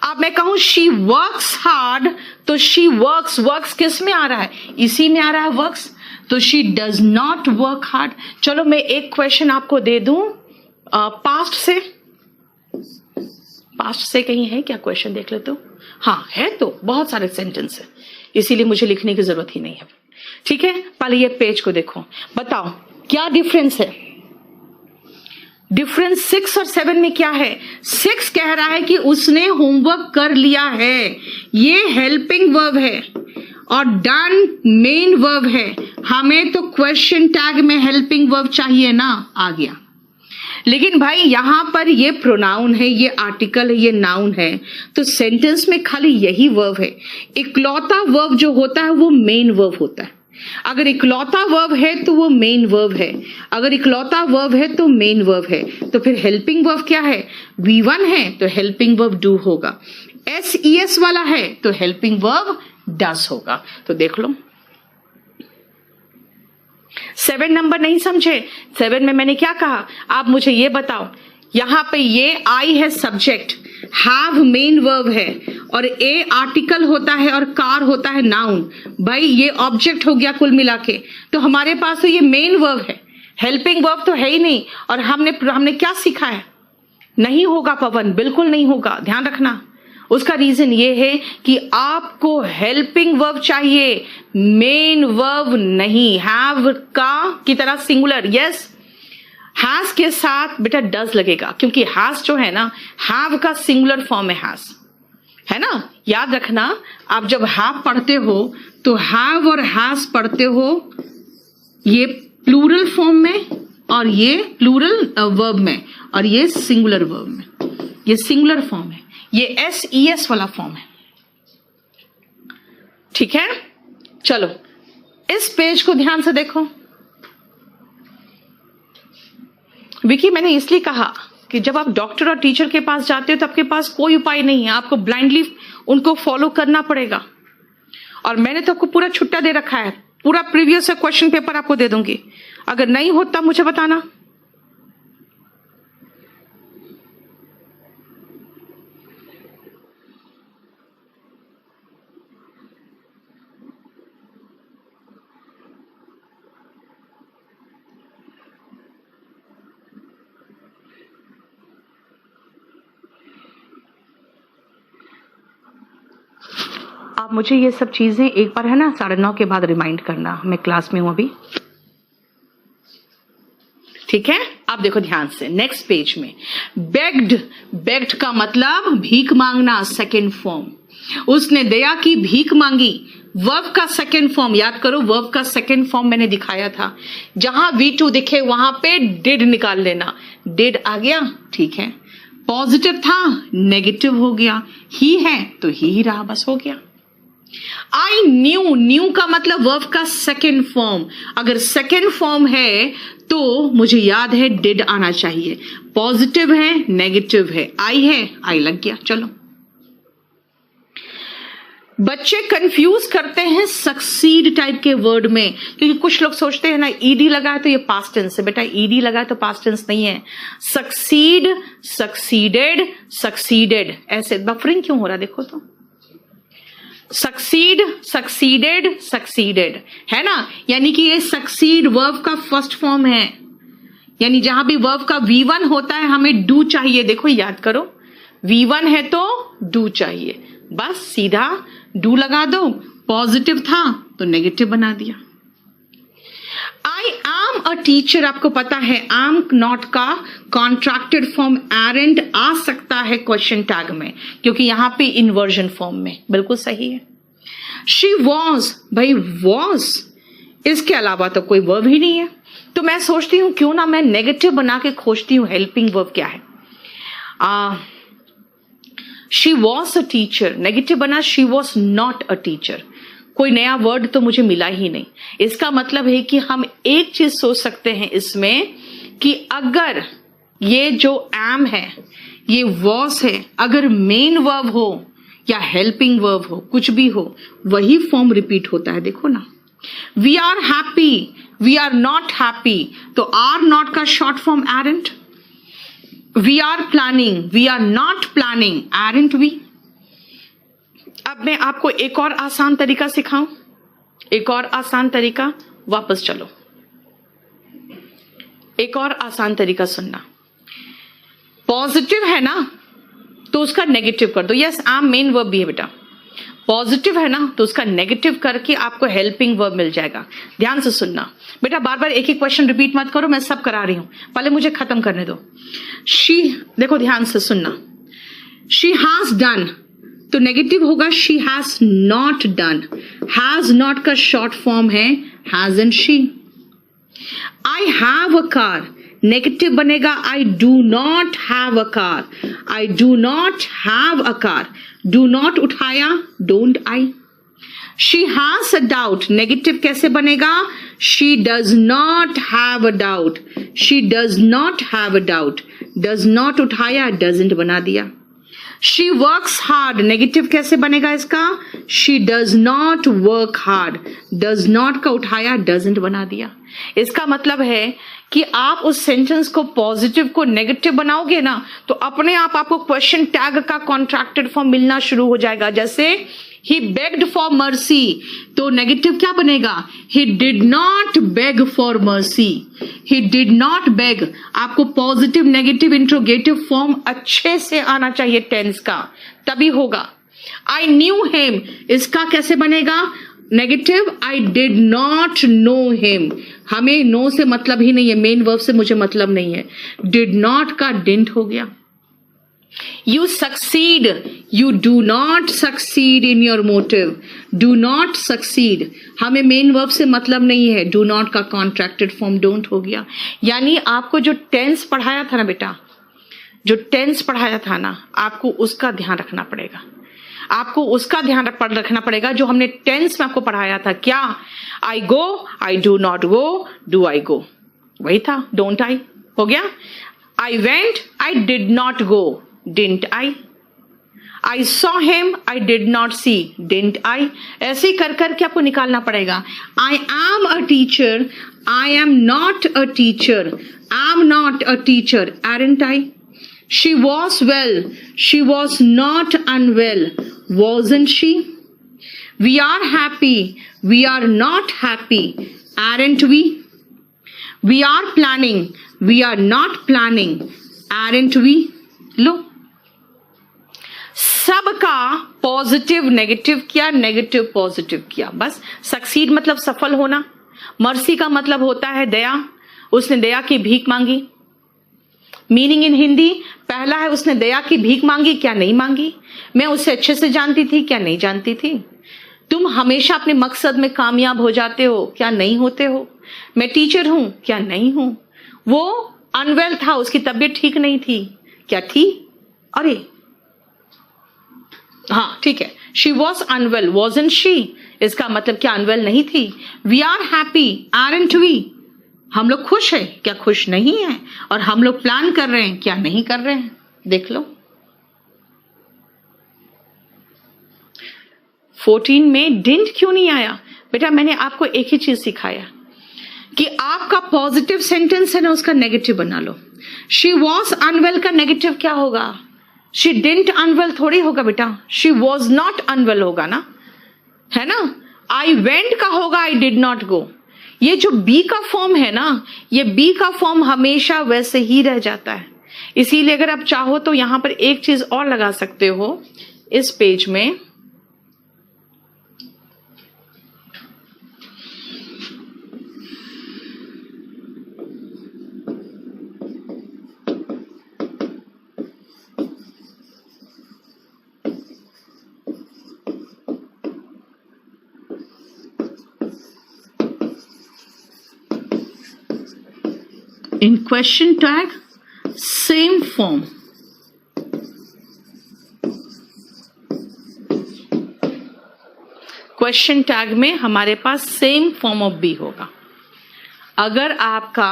अब मैं कहूं शी वर्क्स हार्ड तो शी वर्क्स किस में आ रहा है, इसी में आ रहा है वर्क्स। तो she does not work hard. चलो मैं एक क्वेश्चन आपको दे दूं पास्ट से, पास्ट से कहीं है क्या क्वेश्चन, देख ले तो। हाँ है, तो बहुत सारे सेंटेंस है, इसीलिए मुझे लिखने की जरूरत ही नहीं है। ठीक है, पहले ये पेज को देखो, बताओ क्या डिफरेंस है। डिफरेंस 6 और 7 में क्या है? 6 कह रहा है कि उसने होमवर्क कर लिया है, ये हेल्पिंग वर्ब है, और डन मेन वर्ब है। हमें तो क्वेश्चन टैग में हेल्पिंग वर्ब चाहिए ना, आ गया। लेकिन भाई यहां पर ये प्रोनाउन है, ये आर्टिकल है, ये नाउन है, तो सेंटेंस में खाली यही वर्ब है। इकलौता वर्ब जो होता है वो मेन वर्ब होता है। अगर इकलौता वर्ब है तो वो मेन वर्ब है, अगर इकलौता वर्ब है तो मेन वर्ब है। तो फिर हेल्पिंग वर्ब क्या है? V1 है तो हेल्पिंग वर्ब डू होगा, SES वाला है तो हेल्पिंग वर्ब डस होगा। तो देख लो 7 नंबर नहीं समझे? 7 में मैंने क्या कहा, आप मुझे ये बताओ, यहां पे ये आई है सब्जेक्ट, हैव मेन वर्ब है, और ए आर्टिकल होता है और कार होता है नाउन। भाई ये ऑब्जेक्ट हो गया कुल मिला के, तो हमारे पास तो ये मेन वर्ब है, हेल्पिंग वर्ब तो है ही नहीं। और हमने क्या सीखा है? नहीं होगा पवन, बिल्कुल नहीं होगा, ध्यान रखना। उसका रीजन ये है कि आपको हेल्पिंग वर्ब चाहिए, मेन वर्ब नहीं। हैव का की तरह सिंगुलर, यस, हैज के साथ बेटा डज लगेगा, क्योंकि हैज जो है ना, हैव का सिंगुलर फॉर्म है हैज, है ना। याद रखना, आप जब हैव पढ़ते हो तो हैव और हैज पढ़ते हो ये प्लूरल फॉर्म में, और ये प्लूरल वर्ब में, और ये सिंगुलर वर्ब में। ये सिंगुलर फॉर्म है, ये SES वाला फॉर्म है। ठीक है, चलो इस पेज को ध्यान से देखो। विकी, मैंने इसलिए कहा कि जब आप डॉक्टर और टीचर के पास जाते हो तो आपके पास कोई उपाय नहीं है, आपको ब्लाइंडली उनको फॉलो करना पड़ेगा। और मैंने तो आपको पूरा छुट्टा दे रखा है, पूरा प्रीवियस क्वेश्चन पेपर आपको दे दूंगी, अगर नहीं होता मुझे बताना। आप मुझे ये सब चीजें एक बार है ना 9:30 के बाद रिमाइंड करना, मैं क्लास में हूं अभी। ठीक है, आप देखो ध्यान से नेक्स्ट पेज में, बेग्ड का मतलब भीख मांगना, सेकेंड फॉर्म। उसने दया की, भीख मांगी, वर्ब का सेकेंड फॉर्म। याद करो, वर्ब का सेकेंड फॉर्म मैंने दिखाया था, जहां V2 दिखे वहां पे डिड निकाल लेना। डिड आ गया, ठीक है। पॉजिटिव था, नेगेटिव हो गया, ही है तो ही रहा, बस हो गया। आई न्यू का मतलब वर्ब का सेकेंड फॉर्म। अगर सेकेंड फॉर्म है तो मुझे याद है डिड आना चाहिए। पॉजिटिव है, नेगेटिव है, आई है, आई लग गया। चलो, बच्चे कंफ्यूज करते हैं सक्सीड टाइप के वर्ड में, क्योंकि कुछ लोग सोचते हैं ना ईडी लगा है तो ये पास्ट टेंस है। बेटा ईडी लगा है तो पास्ट टेंस नहीं है। सक्सीड, सक्सीडेड, सक्सीडेड, ऐसे बफरिंग क्यों हो रहा है देखो तो। सक्सीड, सक्सीडेड, सक्सीडेड, है ना, यानी कि ये सक्सीड वर्ब का फर्स्ट फॉर्म है। यानी जहां भी वर्ब का V1 होता है हमें डू चाहिए। देखो याद करो, V1 है तो डू चाहिए, बस सीधा डू लगा दो। पॉजिटिव था तो नेगेटिव बना दिया। आई एम अ टीचर, आपको पता है एम नॉट का कॉन्ट्रैक्टेड फॉर्म एरेंट आ सकता है क्वेश्चन टैग में, क्योंकि यहां पे इन्वर्जन फॉर्म में, बिल्कुल सही है। शी वॉज, भाई वॉज, इसके अलावा तो कोई वर्ब ही नहीं है। तो मैं सोचती हूं क्यों ना मैं नेगेटिव बना के खोजती हूं हेल्पिंग वर्ब क्या है। She was a teacher, negative बना she was not a teacher. कोई नया वर्ड तो मुझे मिला ही नहीं। इसका मतलब है कि हम एक चीज सोच सकते हैं इसमें कि अगर ये जो एम है, ये वॉज है, अगर मेन वर्ब हो या हेल्पिंग वर्ब हो, कुछ भी हो, वही फॉर्म रिपीट होता है। देखो ना, we are happy, we are not happy, तो आर नॉट का short form aren't. We are planning, we are not planning, aren't we. अब मैं आपको एक और आसान तरीका सिखाऊं, एक और आसान तरीका, वापस चलो, एक और आसान तरीका सुनना। पॉजिटिव है ना तो उसका नेगेटिव कर दो। यस, एम मेन वर्ब भी है बेटा, पॉजिटिव है ना, तो उसका नेगेटिव करके आपको हेल्पिंग वर्ब मिल जाएगा। ध्यान से सुनना बेटा, बार बार एक ही क्वेश्चन रिपीट मत करो, मैं सब करा रही हूं, पहले मुझे खत्म करने दो। शी, देखो ध्यान से सुनना, शी हैज डन, तो नेगेटिव होगा she has not done. Has not का शॉर्ट फॉर्म है hasn't she. I have a car, negative बनेगा I do not have a car. I do not have a car, do not उठाया don't I. She has a doubt, negative कैसे बनेगा, she does not have a doubt. She does not have a doubt, does not उठाया doesn't बना दिया। She works hard, negative कैसे बनेगा इसका, she does not work hard, does not का उठाया डजंट बना दिया। इसका मतलब है कि आप उस सेंटेंस को पॉजिटिव को नेगेटिव बनाओगे ना, तो अपने आप आपको क्वेश्चन टैग का कॉन्ट्रैक्टेड फॉर्म मिलना शुरू हो जाएगा। जैसे ही बेग्ड फॉर मर्सी, तो नेगेटिव क्या बनेगा, he did not beg for mercy. He did not beg, आपको पॉजिटिव नेगेटिव इंट्रोगेटिव फॉर्म अच्छे से आना चाहिए टेंस का, तभी होगा। आई न्यू हिम, इसका कैसे बनेगा, negative I did not know him. हमें नो से मतलब ही नहीं है, मेन वर्ब से मुझे मतलब नहीं है। डिड नॉट का डिडंट हो गया। You succeed, you do not succeed in your motive. Do not succeed, हमें मेन वर्ब से मतलब नहीं है, डू नॉट का कॉन्ट्रैक्टेड फॉर्म डोंट हो गया। यानी आपको जो टेंस पढ़ाया था ना बेटा, जो टेंस पढ़ाया था ना, आपको उसका ध्यान रखना पड़ेगा। आपको उसका ध्यान रखना पड़ेगा जो हमने टेंस में आपको पढ़ाया था। क्या, I go, I do not go, do I go, वही था, डोंट आई हो गया। I went, I did not go, didn't I. I saw him, I did not see, didn't I. ऐसे ही कर करके आपको निकालना पड़ेगा। I am a teacher, I am not a teacher, I am not a teacher, aren't I. She was well, she was not unwell, wasn't she? We are happy, we are not happy, aren't we? We are planning, we are not planning, aren't we? लो, सबका positive negative किया, negative positive किया, बस। Succeed मतलब सफल होना, mercy का मतलब होता है दया, उसने दया की भीख मांगी। मीनिंग इन हिंदी, पहला है उसने दया की भीख मांगी, क्या नहीं मांगी। मैं उसे अच्छे से जानती थी, क्या नहीं जानती थी। तुम हमेशा अपने मकसद में कामयाब हो जाते हो, क्या नहीं होते हो। मैं टीचर हूं, क्या नहीं हूं। वो अनवेल था, उसकी तबीयत ठीक नहीं थी, क्या थी। अरे हाँ ठीक है, she was unwell, wasn't she, इसका मतलब क्या अनवेल नहीं थी। We are happy, aren't we, हम लोग खुश हैं, क्या खुश नहीं है। और हम लोग प्लान कर रहे हैं, क्या नहीं कर रहे हैं। देख लो 14 में डिडंट क्यों नहीं आया बेटा। मैंने आपको एक ही चीज सिखाया कि आपका पॉजिटिव सेंटेंस है ना, उसका नेगेटिव बना लो। शी वॉज अनवेल का नेगेटिव क्या होगा, शी डिडंट अनवेल थोड़ी होगा बेटा, शी वॉज नॉट अनवेल होगा ना, है ना। आई वेंट का होगा आई डिड नॉट गो। ये जो बी का फॉर्म है ना, ये बी का फॉर्म हमेशा वैसे ही रह जाता है। इसीलिए अगर आप चाहो तो यहां पर एक चीज और लगा सकते हो इस पेज में। In question tag, same form. Question tag में हमारे पास सेम फॉर्म ऑफ बी होगा। अगर आपका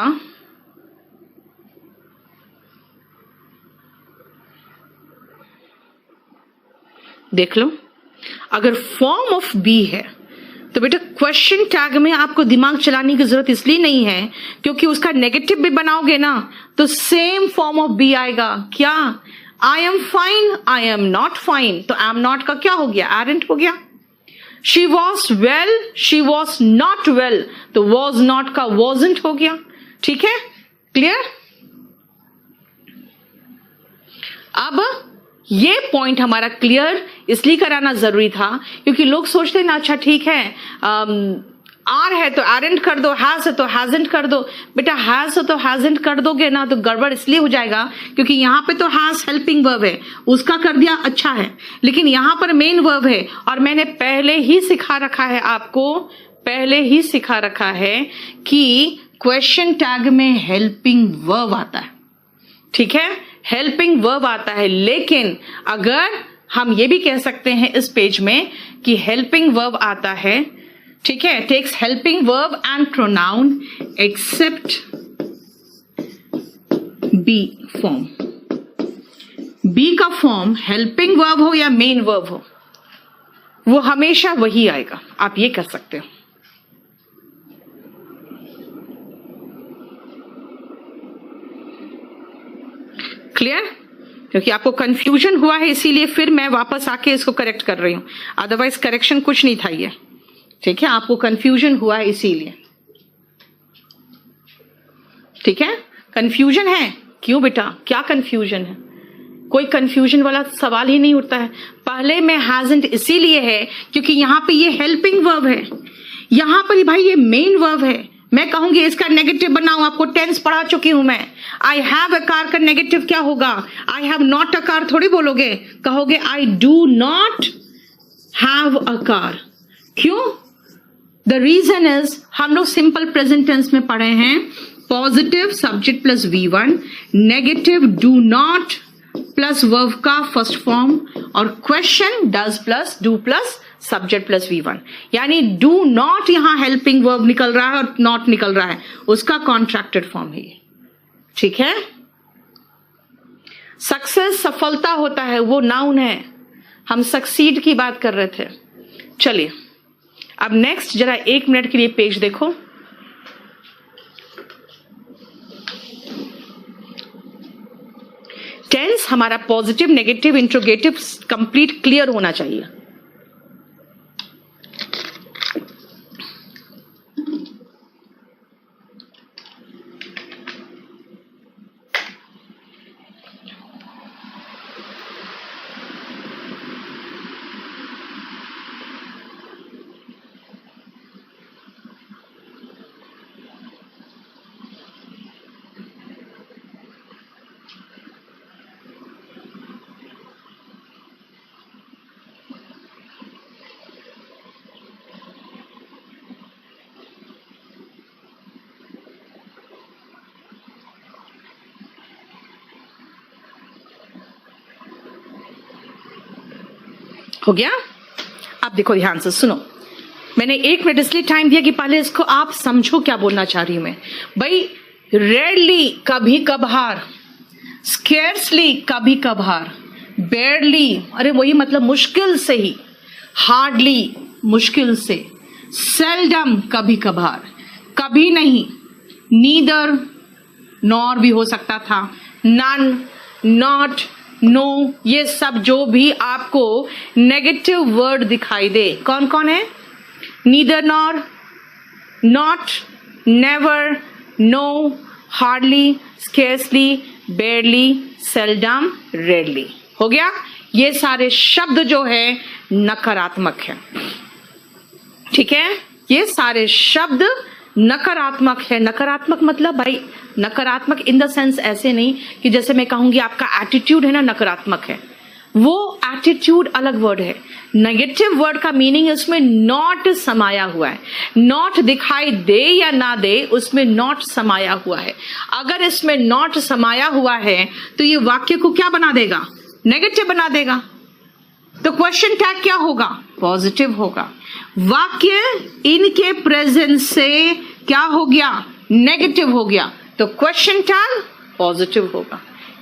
देख लो, अगर फॉर्म ऑफ बी है तो बेटा क्वेश्चन टैग में आपको दिमाग चलाने की जरूरत इसलिए नहीं है क्योंकि उसका नेगेटिव भी बनाओगे ना तो सेम फॉर्म ऑफ बी आएगा। क्या, I am fine, I am not fine, तो आई एम नॉट का क्या हो गया, एरेंट हो गया। She was well, she was not well, तो वॉज नॉट का वॉजंट हो गया। ठीक है, क्लियर। अब ये पॉइंट हमारा क्लियर इसलिए कराना जरूरी था क्योंकि लोग सोचते हैं ना, अच्छा ठीक है, आर है तो आरेंट कर दो, हैज है तो हैजंट कर दो। बेटा हैज है तो हैजंट कर दोगे ना तो गड़बड़ इसलिए हो जाएगा क्योंकि यहाँ पे तो हैज हेल्पिंग वर्ब है, उसका कर दिया, अच्छा है, लेकिन यहाँ पर मेन वर्ब है और मैंने पहले ही सिखा रखा है आपको, पहले ही सिखा रखा है कि क्वेश्चन टैग में हेल्पिंग वर्ब आता है, ठीक है, हेल्पिंग वर्ब आता है। लेकिन अगर हम ये भी कह सकते हैं इस पेज में कि हेल्पिंग वर्ब आता है, ठीक है, takes helping verb and pronoun except be form. Be का फॉर्म हेल्पिंग वर्ब हो या मेन वर्ब हो, वो हमेशा वही आएगा, आप ये कर सकते हो। क्लियर? क्योंकि आपको कंफ्यूजन हुआ है इसीलिए फिर मैं वापस आके इसको करेक्ट कर रही हूं, अदरवाइज करेक्शन कुछ नहीं था ये, ठीक है, आपको कंफ्यूजन हुआ है इसीलिए, ठीक है, कंफ्यूजन है, क्यों बेटा, क्या कंफ्यूजन है? कोई कंफ्यूजन वाला सवाल ही नहीं उठता है। पहले में हैजंट इसीलिए है क्योंकि यहां पे ये हेल्पिंग वर्ब है, यहां पर भाई ये मेन वर्ब है। मैं कहूंगी इसका नेगेटिव बनाओ, आपको टेंस पढ़ा चुकी हूं मैं। आई हैव अ कार का नेगेटिव क्या होगा? I have not a car थोड़ी बोलोगे, कहोगे आई do not have a car. क्यों? द रीजन इज हम लोग सिंपल प्रेजेंट टेंस में पढ़े हैं, positive subject plus V1, negative do not plus verb का फर्स्ट फॉर्म और question does plus do plus subject plus V1, यानी डू नॉट यहां हेल्पिंग वर्ब निकल रहा है और नॉट निकल रहा है, उसका कॉन्ट्रैक्टेड फॉर्म है ये, ठीक है। सक्सेस सफलता होता है, वो नाउन है, हम सक्सीड की बात कर रहे थे। चलिए अब नेक्स्ट जरा 1 मिनट के लिए पेज देखो। टेंस हमारा positive negative interrogative complete clear होना चाहिए। हो गया? अब देखो ध्यान से सुनो, मैंने 1 मिनट इसलिए टाइम दिया कि पहले इसको आप समझो क्या बोलना चाह रही हूं मैं। भाई रेयरली कभी कभार, स्केर्सली कभी कभार, बेयरली अरे वही मतलब मुश्किल से ही, हार्डली मुश्किल से, सेल्डम कभी कभार, कभी नहीं, नीदर नॉर भी हो सकता था, नन, नॉट, नो, ये सब जो भी आपको नेगेटिव वर्ड दिखाई दे, कौन कौन है? Neither nor, not, never, no, hardly, scarcely, barely, seldom, rarely. हो गया? ये सारे शब्द जो है नकारात्मक है, ठीक है, ये सारे शब्द नकारात्मक है। नकारात्मक मतलब भाई नकारात्मक इन द सेंस ऐसे नहीं कि जैसे मैं कहूंगी आपका एटीट्यूड है ना नकारात्मक है, वो एटीट्यूड अलग वर्ड है। नेगेटिव वर्ड का मीनिंग इसमें नॉट समाया हुआ है, नॉट दिखाई दे या ना दे उसमें नॉट समाया हुआ है। अगर इसमें नॉट समाया हुआ है तो ये वाक्य को क्या बना देगा? नेगेटिव बना देगा। तो क्वेश्चन टैग क्या होगा? पॉजिटिव होगा। वाक्य इनके प्रेजेंस से क्या हो गया? नेगेटिव हो गया, तो क्वेश्चन टैग पॉजिटिव होगा।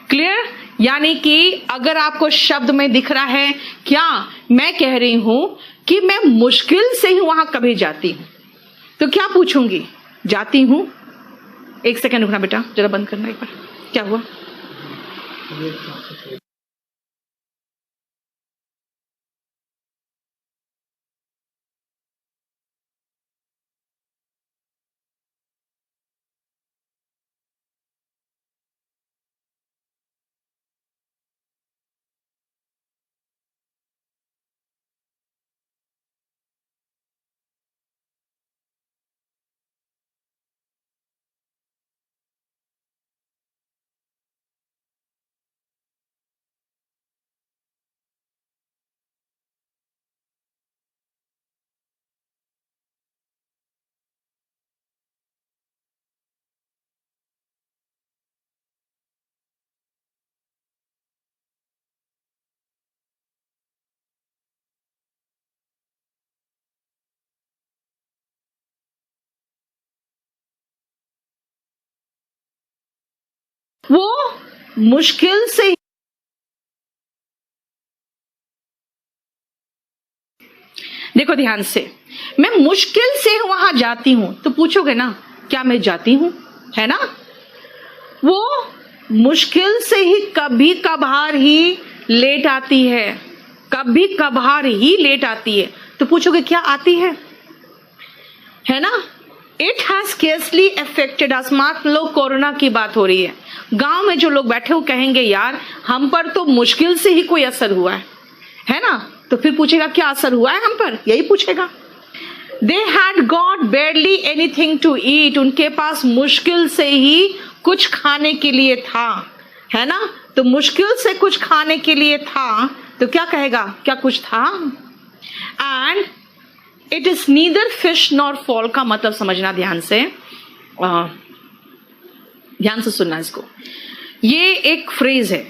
क्लियर? यानी कि अगर आपको शब्द में दिख रहा है, क्या मैं कह रही हूं कि मैं मुश्किल से ही वहां कभी जाती हूं, तो क्या पूछूंगी? जाती हूं। 1 सेकंड रुकना बेटा, जरा बंद करना एक बार। क्या हुआ? वो मुश्किल से, देखो ध्यान से, मैं मुश्किल से वहां जाती हूं तो पूछोगे ना क्या मैं जाती हूं, है ना? वो मुश्किल से ही कभी कभार ही लेट आती है, कभी कभार ही लेट आती है, तो पूछोगे क्या आती है ना? इट हैज स्केर्सली अफेक्टेड अस। मान लो कोरोना की बात हो रही है, गांव में जो लोग बैठे हो कहेंगे यार हम पर तो मुश्किल से ही कोई असर हुआ है ना? तो फिर पूछेगा क्या असर हुआ है हम पर, यही पूछेगा। They had got barely anything to eat, उनके पास मुश्किल से ही कुछ खाने के लिए था, है ना? तो मुश्किल से कुछ खाने के लिए था तो क्या कहेगा, क्या कुछ था। And it is neither fish nor fall का मतलब समझना ध्यान से, ध्यान से सुनना इसको। ये एक फ्रेज है,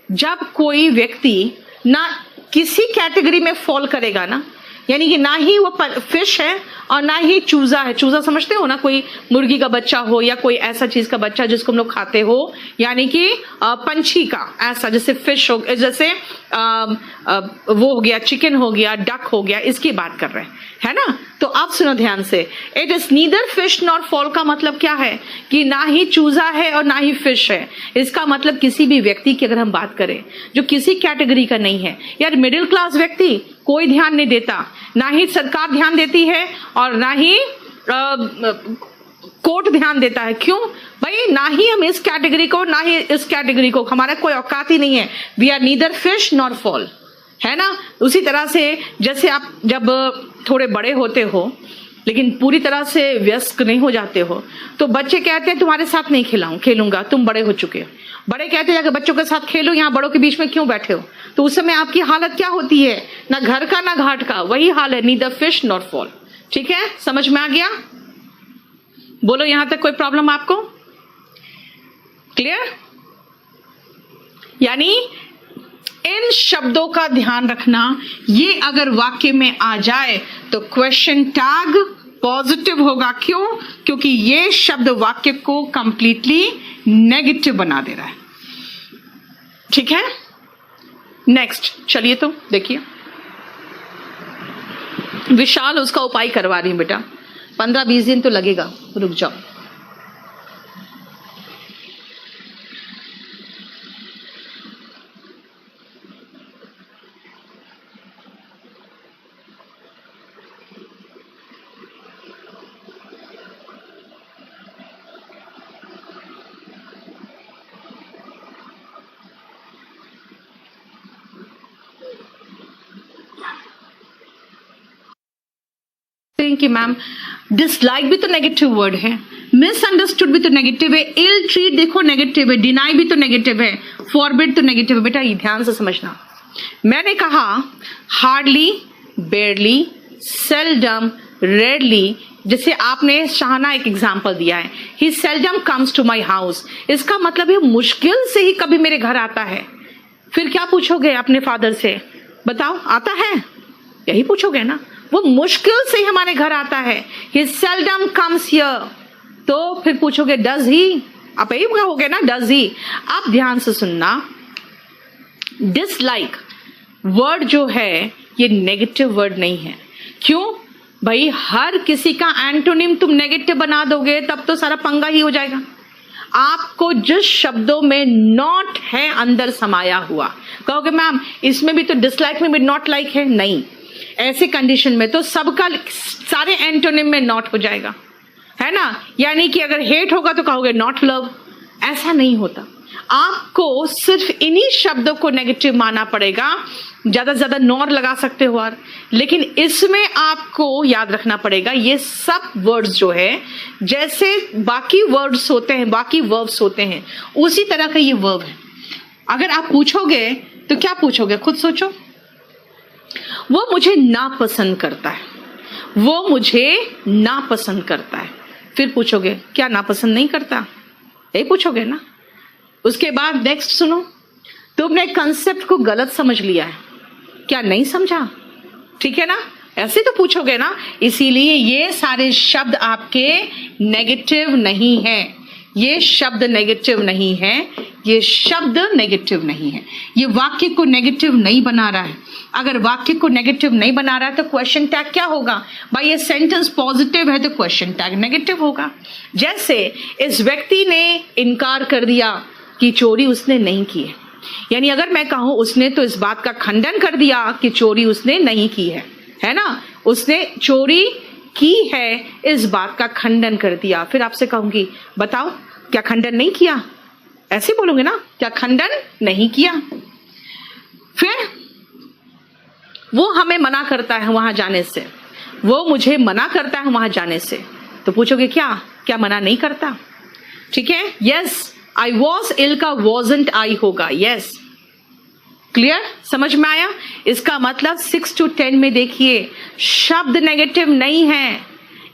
जब कोई व्यक्ति ना किसी कैटेगरी में फॉल करेगा ना, यानी कि ना ही वो फिश है और ना ही चूजा है। चूजा समझते हो ना, कोई मुर्गी का बच्चा हो या कोई ऐसा चीज का बच्चा जिसको हम लोग खाते हो, यानी कि पंछी का ऐसा, जैसे फिश हो, जैसे वो हो गया, चिकन हो गया, डक हो गया, इसकी बात कर रहे हैं, है ना? तो आप सुनो ध्यान से, it is neither fish nor fall का मतलब क्या है कि ना ही चूजा है और ना ही फिश है। इसका मतलब किसी भी व्यक्ति की अगर हम बात करें जो किसी कैटेगरी का नहीं है, यार मिडिल क्लास व्यक्ति कोई ध्यान नहीं देता, ना ही सरकार ध्यान देती है और ना ही कोर्ट ध्यान देता है। क्यों भाई? ना ही हम इस कैटेगरी को ना ही इस कैटेगरी को, हमारा कोई औकात ही नहीं है। We are neither fish nor fowl, है ना? उसी तरह से जैसे आप जब थोड़े बड़े होते हो लेकिन पूरी तरह से व्यस्क नहीं हो जाते हो, तो बच्चे कहते हैं तुम्हारे साथ नहीं खेलूंगा, तुम बड़े हो चुके हो। बड़े कहते हैं जाकर बच्चों के साथ खेलो, यहाँ बड़ों के बीच में क्यों बैठे हो? तो उस समय आपकी हालत क्या होती है, ना घर का ना घाट का, वही हाल है, नीदर फिश नॉर फॉल। ठीक है, समझ में आ गया? बोलो यहां तक कोई प्रॉब्लम आपको? क्लियर? यानी इन शब्दों का ध्यान रखना, ये अगर वाक्य में आ जाए तो क्वेश्चन टैग पॉजिटिव होगा। क्यों? क्योंकि ये शब्द वाक्य को कंप्लीटली नेगेटिव बना दे रहा है। ठीक है, नेक्स्ट चलिए, तो देखिए, विशाल उसका उपाय करवा रही है बेटा, 15-20 दिन तो लगेगा, रुक जाओ। कि मैम डिसलाइक भी तो नेगेटिव वर्ड है, मिसअंडरस्टूड भी तो नेगेटिव है, इल ट्रीट देखो नेगेटिव है, डिनाई भी तो नेगेटिव है, फॉरबिड तो नेगेटिव है। बेटा ये ध्यान से समझना, मैंने कहा हार्डली, बेयरली, सेल्डम, रेयरली, जैसे आपने शाहना एक एग्जांपल दिया है, he seldom comes to my house, इसका मतलब है मुश्किल से ही कभी मेरे घर आता है। फिर क्या पूछोगे अपने फादर से, बताओ आता है, यही पूछोगे ना। वो मुश्किल से हमारे घर आता है, he seldom comes here, तो फिर पूछोगे डज ही, आप यही कहोगे ना डज ही। आप ध्यान से सुनना, डिसलाइक वर्ड जो है ये नेगेटिव वर्ड नहीं है। क्यों भाई? हर किसी का एंटोनिम तुम नेगेटिव बना दोगे तब तो सारा पंगा ही हो जाएगा। आपको जिस शब्दों में नॉट है अंदर समाया हुआ, कहोगे मैम इसमें भी तो डिसलाइक में भी नॉट लाइक है, नहीं, ऐसे कंडीशन में तो सबका सारे एंटोनिम में नॉट हो जाएगा, है ना? यानी कि अगर हेट होगा तो कहोगे नॉट लव, ऐसा नहीं होता। आपको सिर्फ इन्हीं शब्दों को नेगेटिव मानना पड़ेगा, ज्यादा से ज्यादा नॉर लगा सकते हो और, लेकिन इसमें आपको याद रखना पड़ेगा ये सब वर्ड्स जो है जैसे बाकी वर्ड्स होते हैं, बाकी वर्ब्स होते हैं, उसी तरह का ये वर्ब है। अगर आप पूछोगे तो क्या पूछोगे, खुद सोचो। वो मुझे नापसंद करता है, वो मुझे नापसंद करता है। फिर पूछोगे क्या नापसंद नहीं करता, यही पूछोगे ना। उसके बाद नेक्स्ट सुनो, तुमने कंसेप्ट को गलत समझ लिया है, क्या नहीं समझा? ठीक है ना, ऐसे तो पूछोगे ना। इसीलिए ये सारे शब्द आपके नेगेटिव नहीं है, ये शब्द नेगेटिव नहीं है, ये शब्द नेगेटिव नहीं है, ये वाक्य को नेगेटिव नहीं बना रहा है। अगर वाक्य को नेगेटिव नहीं बना रहा है तो क्वेश्चन टैग क्या होगा? भाई ये सेंटेंस पॉजिटिव है तो क्वेश्चन टैग नेगेटिव होगा। जैसे इस व्यक्ति ने इनकार कर दिया कि चोरी उसने नहीं की है, यानी अगर मैं कहूं उसने तो इस बात का खंडन कर दिया कि चोरी उसने नहीं की है ना, उसने चोरी की है इस बात का खंडन कर दिया। फिर आपसे कहूंगी बताओ क्या खंडन नहीं किया, ऐसे बोलोगे ना, क्या खंडन नहीं किया। फिर वो हमें मना करता है वहां जाने से, वो मुझे मना करता है वहां जाने से, तो पूछोगे क्या मना नहीं करता? ठीक है, यस आई वॉज इल का वॉजंट आई होगा, यस क्लियर, समझ में आया? इसका मतलब 6 to 10 में देखिए शब्द नेगेटिव नहीं है,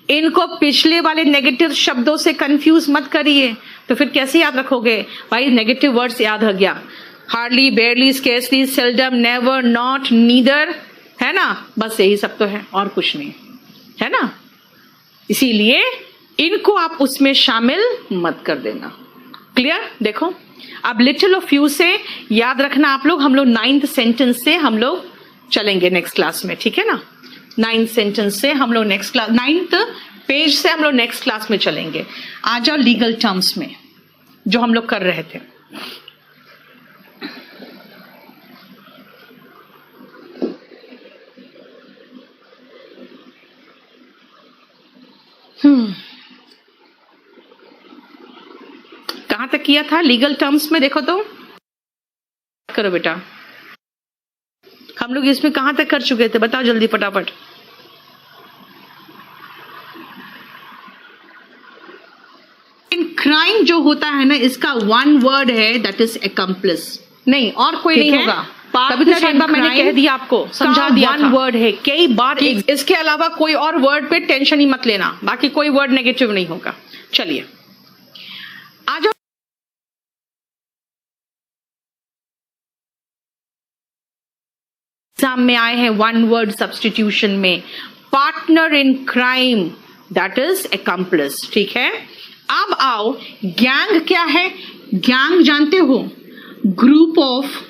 इनको पिछले वाले नेगेटिव शब्दों से कंफ्यूज मत करिए। तो फिर कैसे याद रखोगे? भाई नेगेटिव वर्ड्स याद हो गया, hardly, बेयरली, scarcely, seldom, never, not, neither, है ना, बस यही सब तो है और कुछ नहीं, है ना। इसीलिए इनको आप उसमें शामिल मत कर देना। क्लियर? देखो अब लिटिल ऑफ यू से याद रखना आप लोग, हम लोग 9th सेंटेंस से हम लोग चलेंगे नेक्स्ट क्लास में, ठीक है ना। 9th सेंटेंस से हम लोग नेक्स्ट क्लास, 9th पेज से हम लोग नेक्स्ट क्लास में चलेंगे। आ जाओ लीगल टर्म्स में जो हम लोग कर रहे थे। कहां तक किया था लीगल टर्म्स में? देखो तो करो बेटा, हम लोग इसमें कहां तक कर चुके थे? बताओ जल्दी फटाफट। इन क्राइम जो होता है ना, इसका वन वर्ड है, दैट इज accomplice, नहीं और कोई नहीं होगा। तभी तो एक बार मैंने कह दिया आपको, समझा दिया, वन वर्ड है, कई बार इसके अलावा कोई और वर्ड पे टेंशन ही मत लेना, बाकी कोई वर्ड नेगेटिव नहीं होगा। चलिए आ जाओ, एग्जाम में आए हैं वन वर्ड सब्स्टिट्यूशन में, partner in crime that is accomplice, ठीक है। अब आओ गैंग क्या है? गैंग जानते हो, ग्रुप ऑफ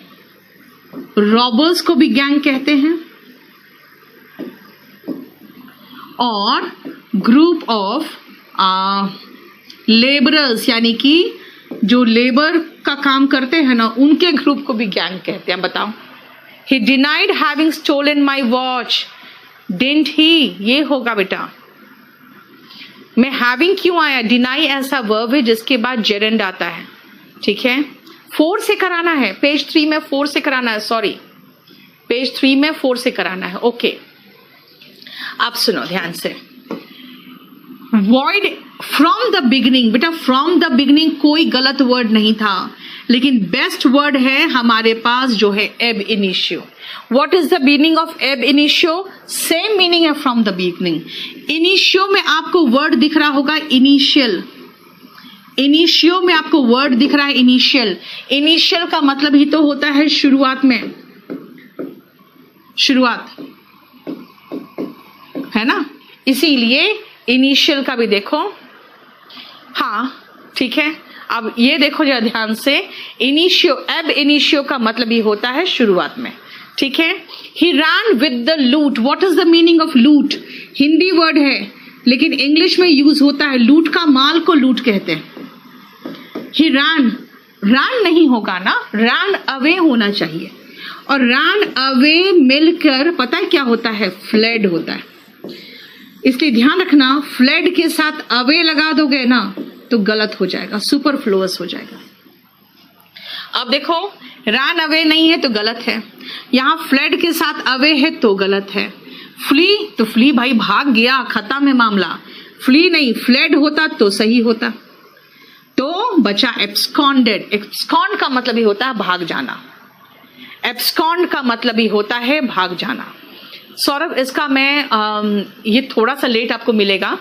रॉबर्स को भी गैंग कहते हैं, और ग्रुप ऑफ लेबरर्स यानी कि जो लेबर का काम करते हैं ना, उनके ग्रुप को भी गैंग कहते हैं। बताओ, he denied having stolen my watch, didn't he? ये होगा बेटा। मैं having क्यों आया? deny ऐसा वर्ब है जिसके बाद gerund आता है, ठीक है। 4 से कराना है, पेज 3 में 4 से कराना है, सॉरी पेज 3 में 4 से कराना है, ओके। आप सुनो ध्यान से, void from the beginning, बेटा from the beginning कोई गलत वर्ड नहीं था, लेकिन बेस्ट वर्ड है हमारे पास जो है एब initio. What is the meaning of एब इनिशियो? सेम मीनिंग है फ्रॉम द बिगिनिंग। इनिशियो में आपको वर्ड दिख रहा होगा इनिशियल, इनिशियो में आपको वर्ड दिख रहा है इनिशियल। इनिशियल का मतलब ही तो होता है शुरुआत में, शुरुआत, है ना, इसीलिए इनिशियल का भी देखो, हाँ ठीक है। अब ये देखो जरा ध्यान से, इनिशियो, एब इनिशियो का मतलब ही होता है शुरुआत में, ठीक है। ही ran with the loot, what is the meaning of loot? Hindi word है लेकिन इंग्लिश में यूज होता है, लूट का माल को लूट कहते हैं। ही ran नहीं होगा ना, ran away होना चाहिए, और ran away मिलकर पता है क्या होता है? फ्लेड होता है। इसलिए ध्यान रखना, फ्लेड के साथ अवे लगा दोगे ना तो गलत हो जाएगा, सुपरफ्लुअस हो जाएगा। अब देखो, रन अवे नहीं है तो गलत है, यहां फ्लेड के साथ अवे है तो गलत है। फ्ली तो फ्ली भाई भाग गया, खत्म है मामला। फ्ली नहीं, फ्लेड होता तो सही होता, तो बचा एब्सकॉन्डेड। एब्सकॉन्ड का मतलब ही होता है भाग जाना, एब्सकॉन्ड का मतलब ही होता है भाग जाना। सौरभ, इसका मैं ये थोड़ा सा लेट आपको मिलेगा,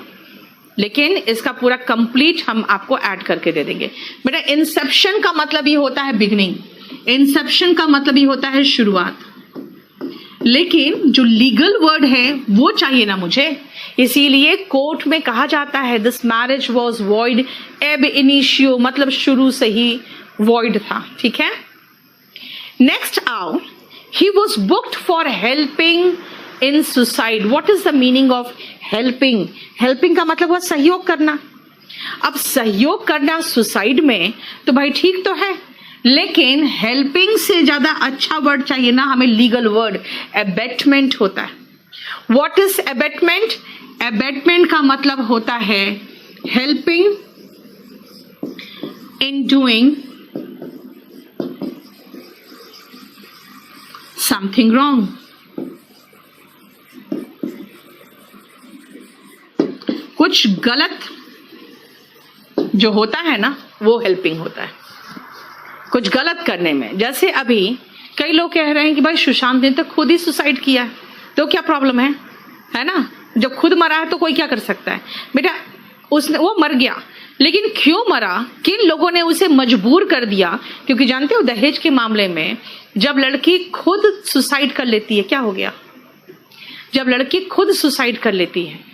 लेकिन इसका पूरा कंप्लीट हम आपको ऐड करके दे देंगे। बेटा इंसेप्शन का मतलब ये होता है बिगनिंग, इंसेप्शन का मतलब ये होता है शुरुआत, लेकिन जो लीगल वर्ड है वो चाहिए ना मुझे। इसीलिए कोर्ट में कहा जाता है दिस मैरिज वॉज वॉइड एब इनिशियो, मतलब शुरू से ही वॉइड था। ठीक है, नेक्स्ट आओ, he was booked for helping in suicide. What is the meaning of helping? Helping का मतलब हुआ सहयोग करना। अब सहयोग करना सुसाइड में तो भाई ठीक तो है, लेकिन हेल्पिंग से ज्यादा अच्छा वर्ड चाहिए ना हमें, लीगल वर्ड एबेटमेंट होता है। What is abatement? एबेटमेंट का मतलब होता है helping in doing something wrong. कुछ गलत जो होता है ना वो हेल्पिंग होता है, कुछ गलत करने में। जैसे अभी कई लोग कह रहे हैं कि भाई सुशांत ने तो खुद ही सुसाइड किया है, तो क्या प्रॉब्लम है ना? जब खुद मरा है तो कोई क्या कर सकता है? बेटा उसने, वो मर गया, लेकिन क्यों मरा, किन लोगों ने उसे मजबूर कर दिया? क्योंकि जानते हो दहेज के मामले में जब लड़की खुद सुसाइड कर लेती है, क्या हो गया? जब लड़की खुद सुसाइड कर लेती है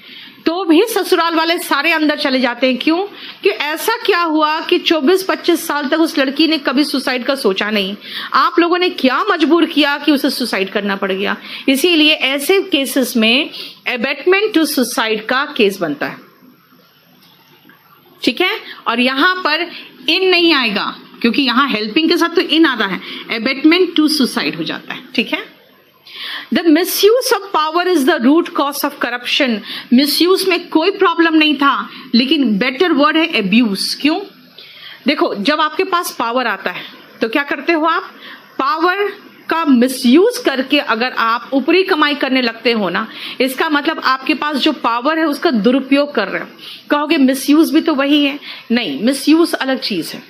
तो भी ससुराल वाले सारे अंदर चले जाते हैं। क्यों? कि ऐसा क्या हुआ कि 24-25 साल तक उस लड़की ने कभी सुसाइड का सोचा नहीं, आप लोगों ने क्या मजबूर किया कि उसे सुसाइड करना पड़ गया। इसीलिए ऐसे केसेस में एबेटमेंट टू सुसाइड का केस बनता है। ठीक है, और यहां पर इन नहीं आएगा क्योंकि यहां हेल्पिंग के साथ तो इन आता है, एबेटमेंट टू सुसाइड हो जाता है। ठीक है, the misuse of power is the root cause of corruption. Misuse में कोई प्रॉब्लम नहीं था, लेकिन बेटर वर्ड है एब्यूज। क्यों? देखो जब आपके पास पावर आता है तो क्या करते हो आप? पावर का मिसयूज करके अगर आप ऊपरी कमाई करने लगते हो ना, इसका मतलब आपके पास जो पावर है उसका दुरुपयोग कर रहे हो। कहोगे मिसयूज भी तो वही है? नहीं, मिसयूज अलग चीज है।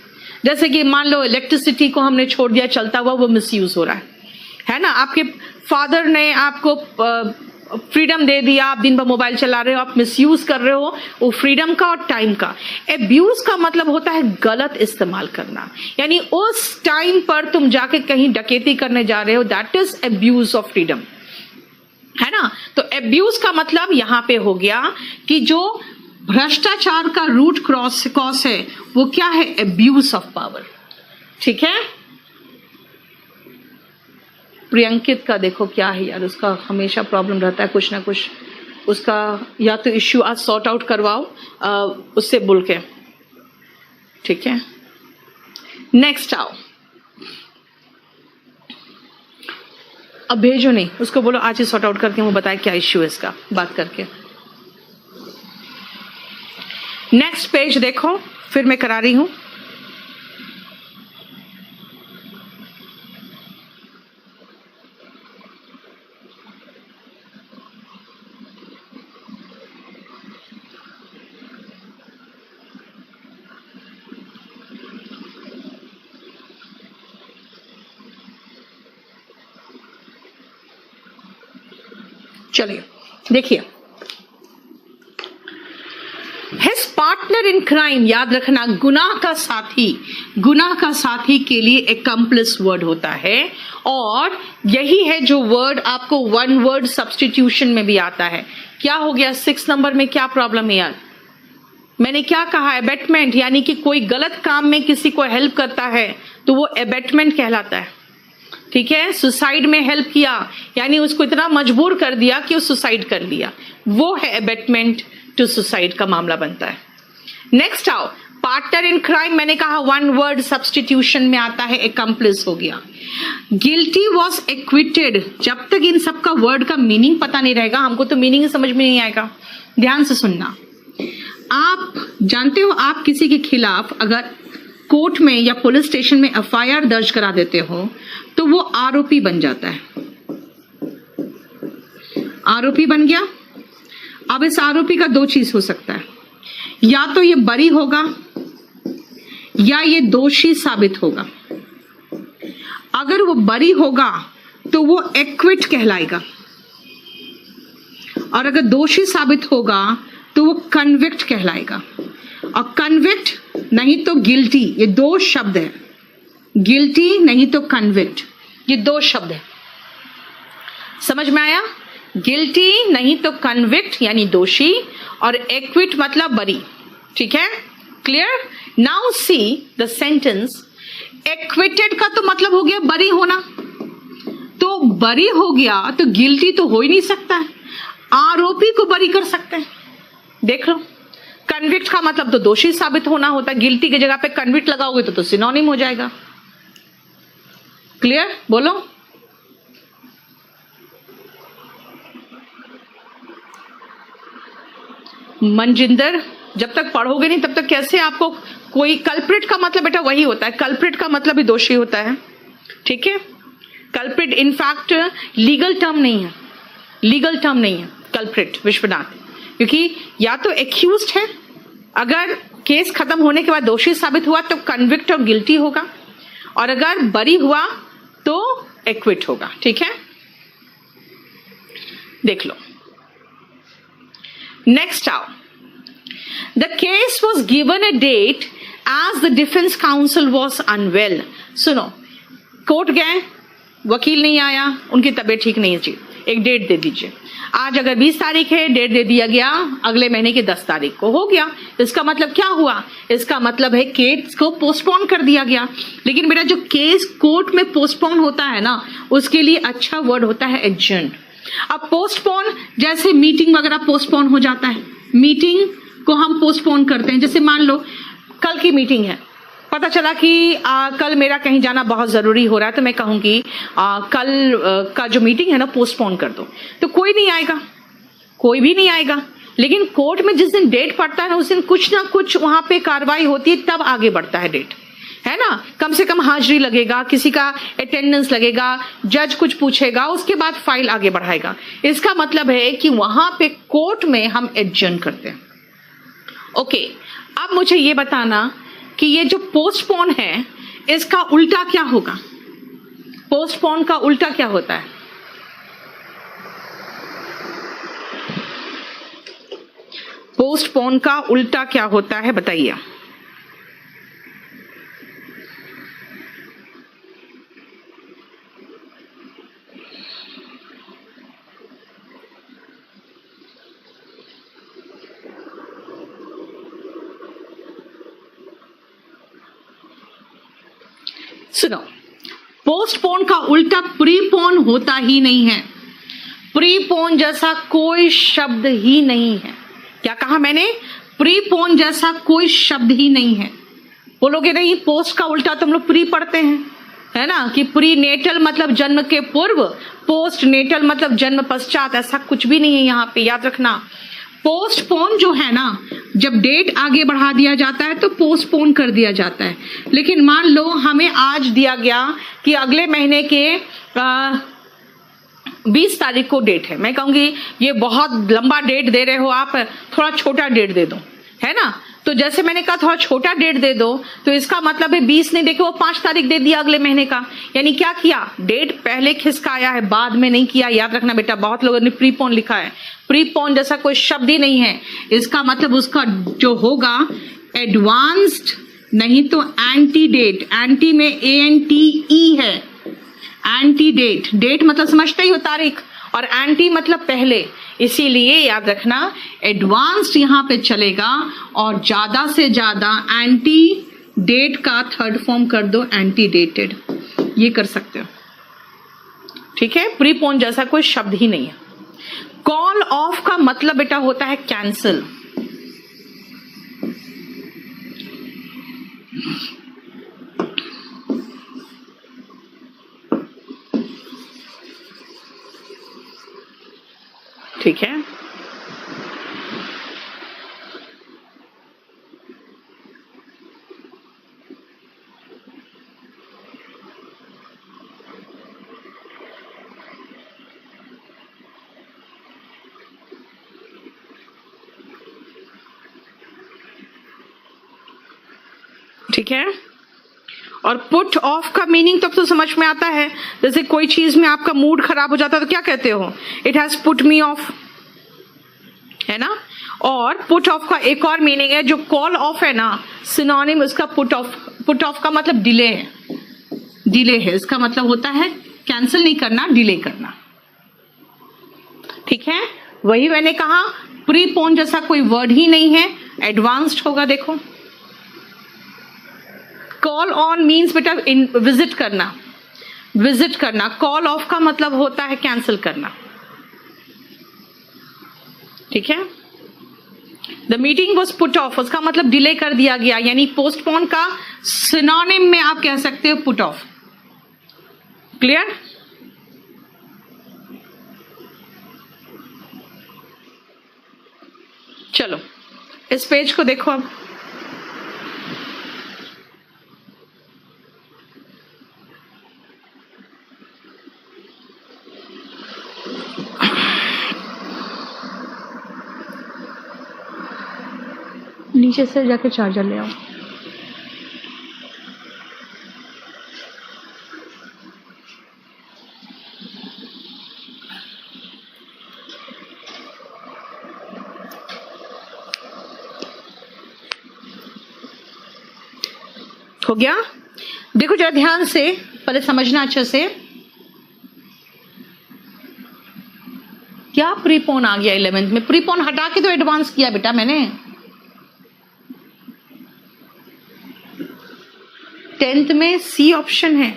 जैसे कि मान लो इलेक्ट्रिसिटी को हमने छोड़ दिया चलता हुआ, वो मिसयूज हो रहा है ना? आपके फादर ने आपको फ्रीडम दे दिया, आप दिन भर मोबाइल चला रहे हो, आप मिसयूज कर रहे हो वो फ्रीडम का और टाइम का। एब्यूज का मतलब होता है गलत इस्तेमाल करना, यानी उस टाइम पर तुम जाके कहीं डकैती करने जा रहे हो, that is abuse of freedom, है ना? तो एब्यूज का मतलब यहां पे हो गया कि जो भ्रष्टाचार का रूट कॉज है वो क्या है? Abuse of power. ठीक है, प्रियंकित का देखो क्या है यार, उसका हमेशा प्रॉब्लम रहता है कुछ ना कुछ, उसका या तो इश्यू आज सॉर्ट आउट करवाओ उससे बोल के। ठीक है, नेक्स्ट आओ, अब भेजो नहीं, उसको बोलो आज ही सॉर्ट आउट करके वो बताए क्या इश्यू है इसका, बात करके। नेक्स्ट पेज देखो, फिर मैं करा रही हूं। चलिए देखिए, हिज पार्टनर इन क्राइम, याद रखना गुनाह का साथी के लिए एक्म्प्लिस वर्ड होता है, और यही है जो वर्ड आपको वन वर्ड सब्स्टिट्यूशन में भी आता है। क्या हो गया 6 नंबर में? क्या प्रॉब्लम है यार? मैंने क्या कहा? एबेटमेंट, यानी कि कोई गलत काम में किसी को हेल्प करता है तो वो एबेटमेंट कहलाता है। ठीक है, सुसाइड में हेल्प किया यानी उसको इतना मजबूर कर दिया कि वो सुसाइड कर लिया, वो है एबेटमेंट टू सुसाइड का मामला बनता है। नेक्स्ट आओ, पार्टनर इन क्राइम, मैंने कहा वन वर्ड सब्स्टिट्यूशन में आता है, एक्म्प्लिस हो गया। गिल्टी वॉज एक्विटेड, जब तक इन सब का वर्ड का मीनिंग पता नहीं रहेगा, हमको तो मीनिंग समझ में नहीं आएगा। ध्यान से सुनना, आप जानते हो आप किसी के खिलाफ अगर कोर्ट में या पुलिस स्टेशन में एफआईआर दर्ज करा देते हो तो वो आरोपी बन जाता है। आरोपी बन गया। अब इस आरोपी का 2 चीज हो सकता है, या तो ये बरी होगा या ये दोषी साबित होगा। अगर वो बरी होगा तो वो एक्विट कहलाएगा, और अगर दोषी साबित होगा तो वो कन्विक्ट कहलाएगा। और कन्विक्ट नहीं तो गिल्टी, ये 2 शब्द है। गिल्टी नहीं तो कन्विक्ट, ये 2 शब्द है। समझ में आया? गिल्टी नहीं तो कन्विक्ट यानी दोषी, और एक्विट मतलब बरी। ठीक है, clear? Now see the sentence. Acquitted का तो मतलब हो गया बरी होना, तो बरी हो गया तो गिल्टी तो हो ही नहीं सकता है, आरोपी को बरी कर सकते हैं। देख लो, कन्विक्ट का मतलब तो दोषी साबित होना होता है, गिल्टी की जगह पे कन्विक्ट लगाओगे तो सिनोनिम हो जाएगा। क्लियर? बोलो। मनजिंदर, जब तक पढ़ोगे नहीं तब तक कैसे आपको कोई कल्प्रिट का मतलब बेटा वही होता है, कल्प्रिट का मतलब भी दोषी होता है। ठीक है, कल्प्रिट इनफैक्ट लीगल टर्म नहीं है, लीगल टर्म नहीं है कल्प्रिट विश्वनाथ, क्योंकि या तो एक्यूज्ड है, अगर केस खत्म होने के बाद दोषी साबित हुआ तो कन्विक्ट और गिल्टी होगा, और अगर बरी हुआ तो एक्विट होगा। ठीक है, देख लो। नेक्स्ट आओ, the case was given a date as the defence counsel was unwell. सुनो, कोर्ट गए, वकील नहीं आया, उनकी तबीयत ठीक नहीं है जी, एक डेट दे दीजिए। आज अगर 20 तारीख है, डेट दे दिया गया अगले महीने की 10 तारीख को, हो गया। इसका मतलब क्या हुआ? इसका मतलब है केस को पोस्टपोन कर दिया गया। लेकिन बेटा जो केस कोर्ट में पोस्टपोन होता है ना, उसके लिए अच्छा वर्ड होता है एडजर्न। अब पोस्टपोन जैसे मीटिंग वगैरह पोस्टपोन हो जाता है, मीटिंग को हम पोस्टपोन करते हैं। जैसे मान लो कल की मीटिंग है, पता चला कि कल मेरा कहीं जाना बहुत जरूरी हो रहा है, तो मैं कहूंगी कल का जो मीटिंग है ना पोस्टपोन कर दो, तो कोई नहीं आएगा, कोई भी नहीं आएगा। लेकिन कोर्ट में जिस दिन डेट पड़ता है ना, उस दिन कुछ ना कुछ वहां पे कार्रवाई होती है, तब आगे बढ़ता है डेट, है ना। कम से कम हाजिरी लगेगा, किसी का अटेंडेंस लगेगा, जज कुछ पूछेगा, उसके बाद फाइल आगे बढ़ाएगा। इसका मतलब है कि वहां पे कोर्ट में हम एडजर्न करते हैं। ओके, अब मुझे ये बताना कि ये जो पोस्टपोन है इसका उल्टा क्या होगा? पोस्टपोन का उल्टा क्या होता है? पोस्टपोन का उल्टा क्या होता है बताइए। सुनो, पोस्टपोन का उल्टा प्रीपोन होता ही नहीं है। प्रीपोन जैसा कोई शब्द ही नहीं है। क्या कहा मैंने? प्रीपोन जैसा कोई शब्द ही नहीं है। बोलोगे नहीं, पोस्ट का उल्टा तो हम लोग प्री पढ़ते हैं, है ना, कि प्री नेटल मतलब जन्म के पूर्व, पोस्ट नेटल मतलब जन्म पश्चात। ऐसा कुछ भी नहीं है यहाँ पे, याद रखना। पोस्टपोन जो है ना, जब डेट आगे बढ़ा दिया जाता है तो पोस्टपोन कर दिया जाता है। लेकिन मान लो हमें आज दिया गया कि अगले महीने के 20 तारीख को डेट है, मैं कहूंगी ये बहुत लंबा डेट दे रहे हो आप, थोड़ा छोटा डेट दे दो, है ना। तो जैसे मैंने कहा थोड़ा छोटा डेट दे दो, तो इसका मतलब है 20 नहीं देके वो 5 तारीख दे दिया अगले महीने का। यानी क्या किया? डेट पहले खिसकाया है, बाद में नहीं किया। याद रखना बेटा, बहुत लोगों ने प्रीपोन लिखा है, प्रीपोन जैसा कोई शब्द ही नहीं है। इसका मतलब उसका जो होगा एडवांस्ड नहीं तो एंटी डेट। एंटी में ANTE है, एंटी डेट। डेट मतलब समझते ही हो तारीख, और एंटी मतलब पहले, इसीलिए याद रखना एडवांस्ड यहां पे चलेगा, और ज्यादा से ज्यादा एंटी डेट का थर्ड फॉर्म कर दो एंटी डेटेड, ये कर सकते हो। ठीक है, प्रीपोन जैसा कोई शब्द ही नहीं है। कॉल ऑफ का मतलब बेटा होता है कैंसिल। ठीक है, ठीक है। और पुट ऑफ का मीनिंग तो समझ में आता है। जैसे कोई चीज में आपका मूड खराब हो जाता है तो क्या कहते हो? It has put me of, है ना। और पुट ऑफ का एक और मीनिंग है, जो कॉल ऑफ है ना, सिनोनिम उसका पुट ऑफ। पुट ऑफ का मतलब डिले है, डिले है। इसका मतलब होता है कैंसिल नहीं करना, डिले करना। ठीक है, वही मैंने कहा प्रीपोन जैसा कोई वर्ड ही नहीं है, एडवांस्ड होगा। देखो कॉल ऑन मीन्स बेटा विजिट करना, विजिट करना। कॉल ऑफ का मतलब होता है कैंसिल करना, ठीक है। The meeting was put off, उसका मतलब डिले कर दिया गया, यानी पोस्टपोन का सिनोनिम में आप कह सकते हो पुट ऑफ। क्लियर? चलो इस पेज को देखो अब। नीचे से जाके चार्जर ले आओ। हो गया? देखो जरा ध्यान से, पहले समझना अच्छे से। क्या प्रीपोन आ गया 11th में? प्रीपोन हटा के तो एडवांस किया बेटा मैंने। 10th में सी ऑप्शन है।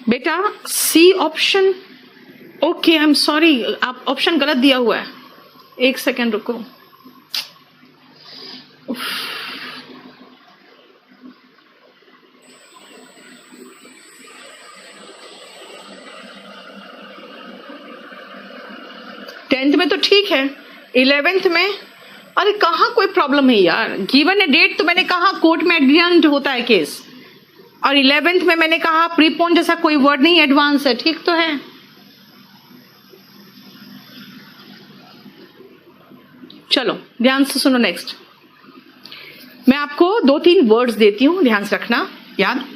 बेटा C option, okay I am sorry, आप ऑप्शन गलत दिया हुआ है। एक सेकेंड रुको। टेंथ में तो ठीक है, 11th में अरे कहाँ कोई प्रॉब्लम है यार। गिवन ए डेट तो मैंने कहा कोर्ट में एडजर्न्ड होता है केस, और 11th में मैंने कहा प्रीपोन जैसा कोई वर्ड नहीं, एडवांस है। ठीक तो है। चलो ध्यान से सुनो। नेक्स्ट मैं आपको 2-3 वर्ड्स देती हूं, ध्यान से रखना याद।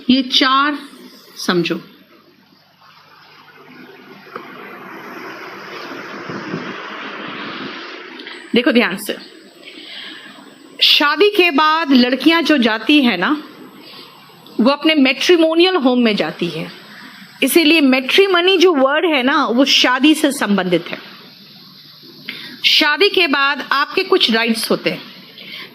ये 4 समझो। देखो ध्यान से, शादी के बाद लड़कियां जो जाती है ना, वो अपने मैट्रिमोनियल होम में जाती है। इसीलिए मैट्रिमनी जो वर्ड है ना, वो शादी से संबंधित है। शादी के बाद आपके कुछ राइट्स होते हैं,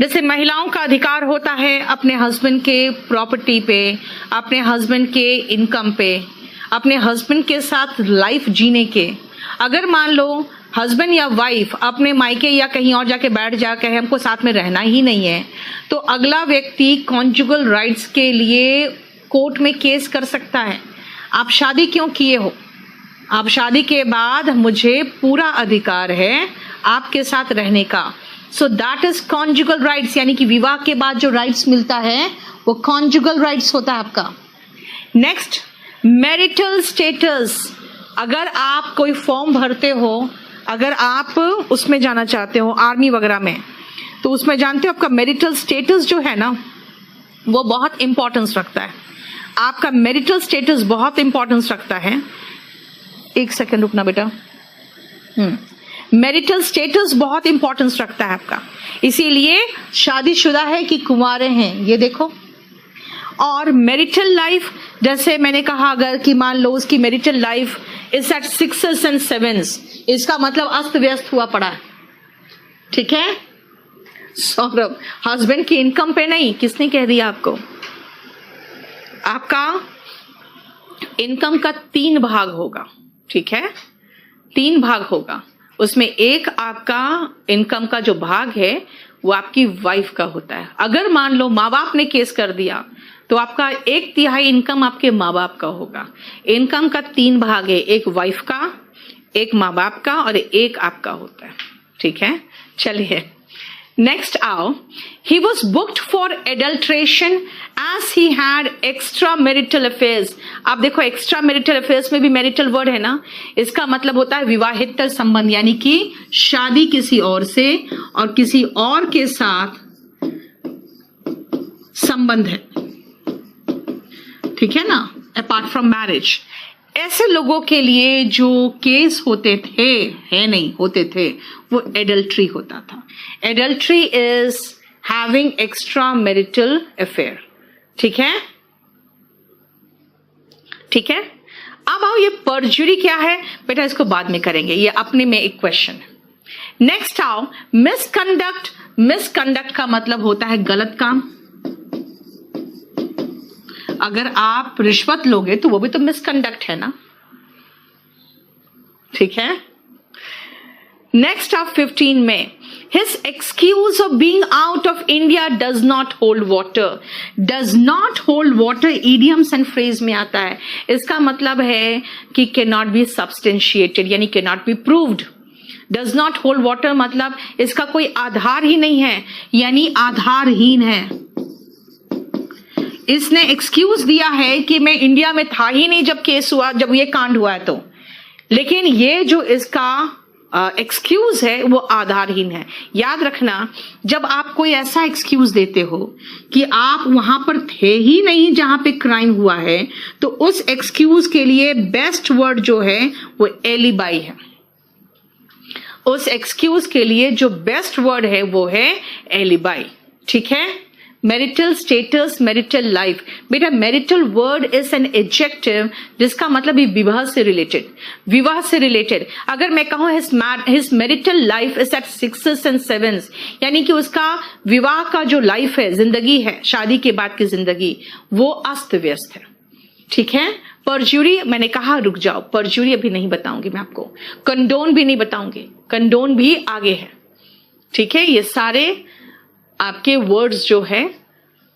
जैसे महिलाओं का अधिकार होता है अपने हस्बैंड के प्रॉपर्टी पे, अपने हस्बैंड के इनकम पे, अपने हस्बैंड के साथ लाइफ जीने के। अगर मान लो हस्बैंड या वाइफ अपने मायके या कहीं और जाके बैठ जाके हमको साथ में रहना ही नहीं है, तो अगला व्यक्ति कॉन्जुगल राइट्स के लिए कोर्ट में केस कर सकता है। आप शादी क्यों किए हो? आप शादी के बाद मुझे पूरा अधिकार है आपके साथ रहने का। So that is conjugal rights, यानी कि विवाह के बाद जो राइट्स मिलता है वो कॉन्जुगल राइट्स होता है आपका। Next, marital status. अगर आप कोई फॉर्म भरते हो, अगर आप उसमें जाना चाहते हो आर्मी वगैरह में, तो उसमें जानते हो आपका मैरिटल स्टेटस जो है ना, वो बहुत इंपॉर्टेंस रखता है। आपका मैरिटल स्टेटस बहुत इंपॉर्टेंस रखता है। एक सेकेंड रुकना बेटा। मैरिटल स्टेटस बहुत इंपॉर्टेंस रखता है आपका। इसीलिए शादीशुदा है कि कुंवारे हैं, ये देखो। और मैरिटल लाइफ, जैसे मैंने कहा अगर कि मान लो उसकी marital life is at 6s and 7s, इसका मतलब अस्त व्यस्त हुआ पड़ा है। ठीक है सौरभ, हस्बैंड की इनकम पे नहीं, किसने कह दिया आपको? आपका इनकम का 3 भाग होगा। ठीक है, 3 भाग होगा। उसमें एक आपका इनकम का जो भाग है वो आपकी वाइफ का होता है। अगर मान लो माँ बाप ने केस कर दिया तो आपका 1/3 इनकम आपके माँ बाप का होगा। इनकम का 3 भाग है, एक वाइफ का, एक माँ बाप का और एक आपका होता है। ठीक है, चलिए नेक्स्ट आओ। He was booked for adulteration as he had extra marital affairs. आप देखो एक्स्ट्रा मैरिटल अफेयर्स में भी मैरिटल वर्ड है ना, इसका मतलब होता है विवाहितर संबंध, यानी कि शादी किसी और से और किसी और के साथ संबंध है। ठीक है ना, अपार्ट फ्रॉम मैरिज। ऐसे लोगों के लिए जो केस होते थे, है नहीं होते थे, वो एडल्ट्री होता था। Adultery is having extra marital affair. ठीक है, ठीक है। अब आओ, ये परजुरी क्या है बेटा, इसको बाद में करेंगे, ये अपने में एक क्वेश्चन है। नेक्स्ट आओ, मिसकंडक्ट। मिसकंडक्ट का मतलब होता है गलत काम। अगर आप रिश्वत लोगे तो वो भी तो मिसकंडक्ट है ना। ठीक है, नेक्स्ट आप 15 में, his excuse of being out of India does not hold water. Does not hold water idioms and phrase में आता है। इसका मतलब है कि कैन नॉट बी सब्सटेंशिएटेड, यानी can not be proved. Does not hold water मतलब इसका कोई आधार ही नहीं है, यानी आधारहीन है। इसने एक्सक्यूज दिया है कि मैं इंडिया में था ही नहीं जब केस हुआ, जब ये कांड हुआ है तो, लेकिन ये जो इसका एक्सक्यूज है वो आधारहीन है। याद रखना, जब आप कोई ऐसा एक्सक्यूज देते हो कि आप वहां पर थे ही नहीं जहां पे क्राइम हुआ है, तो उस एक्सक्यूज के लिए बेस्ट वर्ड जो है वो एलिबाई है। उस एक्सक्यूज के लिए जो बेस्ट वर्ड है वो है एलिबाई। ठीक है, मैरिटल स्टेटस, मैरिटल लाइफ। बेटा marital word is an adjective जिसका मतलब है विवाह से रिलेटेड। विवाह से रिलेटेड अगर मैं कहूं his marital life is at 6th and 7th, यानी कि उसका विवाह का जो लाइफ है, जिंदगी है, शादी के बाद की जिंदगी, वो अस्त व्यस्त है। ठीक है, परजुरी मैंने कहा रुक जाओ, परजुरी अभी नहीं बताऊंगी मैं आपको, कंडोन भी नहीं बताऊंगी, कंडोन भी आगे है। ठीक है, ये सारे आपके वर्ड्स जो है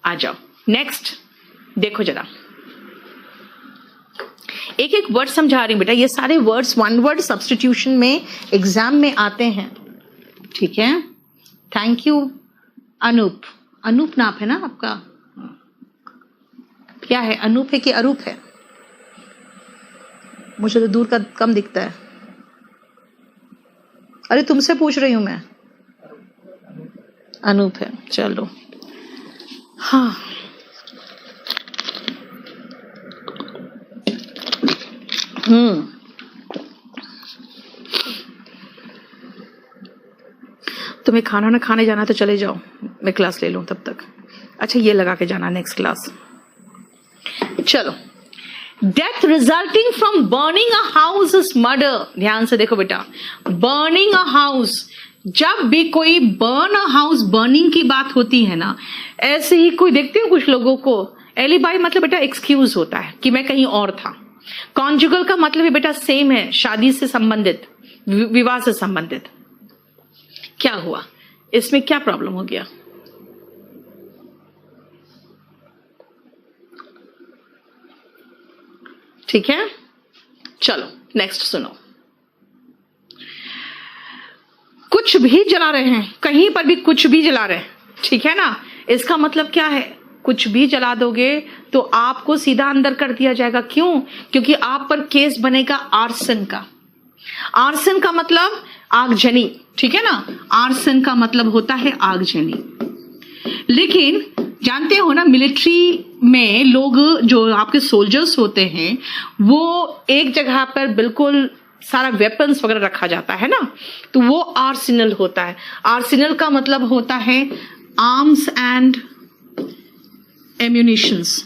आ जाओ। नेक्स्ट देखो जरा, एक एक वर्ड समझा रही हूं बेटा, ये सारे वर्ड्स वन वर्ड सब्स्टिट्यूशन में एग्जाम में आते हैं। ठीक है, थैंक यू अनूप। अनूप नाप है ना आपका, क्या है, अनूप है कि अरूप है? मुझे तो दूर का कम दिखता है। अरे तुमसे पूछ रही हूं मैं, अनूप है, चलो। हाँ, तुम्हें खाना ना खाने जाना तो चले जाओ, मैं क्लास ले लूं तब तक। अच्छा, ये लगा के जाना नेक्स्ट क्लास। चलो, death resulting from burning a house is murder. ध्यान से देखो बेटा, बर्निंग अ हाउस, जब भी कोई बर्न अ हाउस, बर्निंग की बात होती है ना, ऐसे ही कोई देखते हो कुछ लोगों को, एलिबाई मतलब बेटा एक्सक्यूज होता है कि मैं कहीं और था। कॉन्जुगल का मतलब है बेटा सेम है, शादी से संबंधित, विवाह से संबंधित। क्या हुआ इसमें, क्या प्रॉब्लम हो गया? ठीक है, चलो नेक्स्ट सुनो। कुछ भी जला रहे हैं, कहीं पर भी कुछ भी जला रहे हैं, ठीक है ना, इसका मतलब क्या है, कुछ भी जला दोगे तो आपको सीधा अंदर कर दिया जाएगा। क्यों? क्योंकि आप पर केस बनेगा आर्सन का। आर्सन का मतलब आगजनी, ठीक है ना, आर्सन का मतलब होता है आगजनी। लेकिन जानते हो ना, मिलिट्री में लोग जो आपके सोल्जर्स होते हैं वो एक जगह पर बिल्कुल सारा वेपन्स वगैरह रखा जाता है ना, तो वो आर्सेनल होता है। आर्सेनल का मतलब होता है आर्म्स एंड एम्यूनिशंस।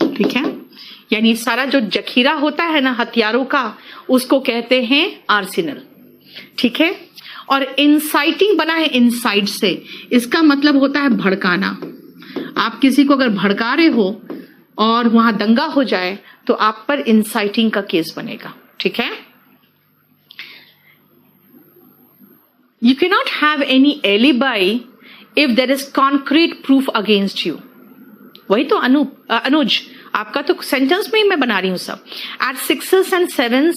ठीक है, यानी सारा जो जखीरा होता है ना हथियारों का, उसको कहते हैं आर्सेनल। ठीक है, और इंसाइटिंग बना है इनसाइड से, इसका मतलब होता है भड़काना। आप किसी को अगर भड़का रहे हो और वहां दंगा हो जाए तो आप पर इंसाइटिंग का केस बनेगा। ठीक है, You cannot have any alibi if there is concrete proof against you. वही तो अनुज, आपका तो सेंटेंस में ही मैं बना रही हूँ सब. At 6s and 7s,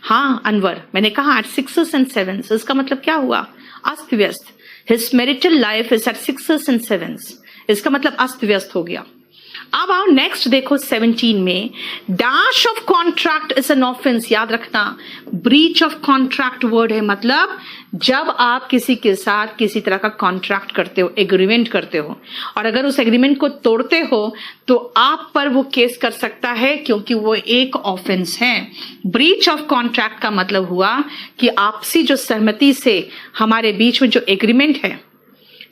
हाँ अनवर, मैंने कहा at 6s and 7s, इसका मतलब क्या हुआ? अस्त व्यस्त. His marital life is at 6s and 7s. इसका मतलब अस्त व्यस्त हो गया. अब आओ नेक्स्ट देखो 17 में, dash of contract is an offence. याद रखना, ब्रीच ऑफ कॉन्ट्रैक्ट वर्ड है, मतलब जब आप किसी के साथ किसी तरह का कॉन्ट्रैक्ट करते हो, एग्रीमेंट करते हो, और अगर उस एग्रीमेंट को तोड़ते हो तो आप पर वो केस कर सकता है, क्योंकि वो एक ऑफेंस है. ब्रीच ऑफ कॉन्ट्रैक्ट का मतलब हुआ कि आपसी जो सहमति से हमारे बीच में जो एग्रीमेंट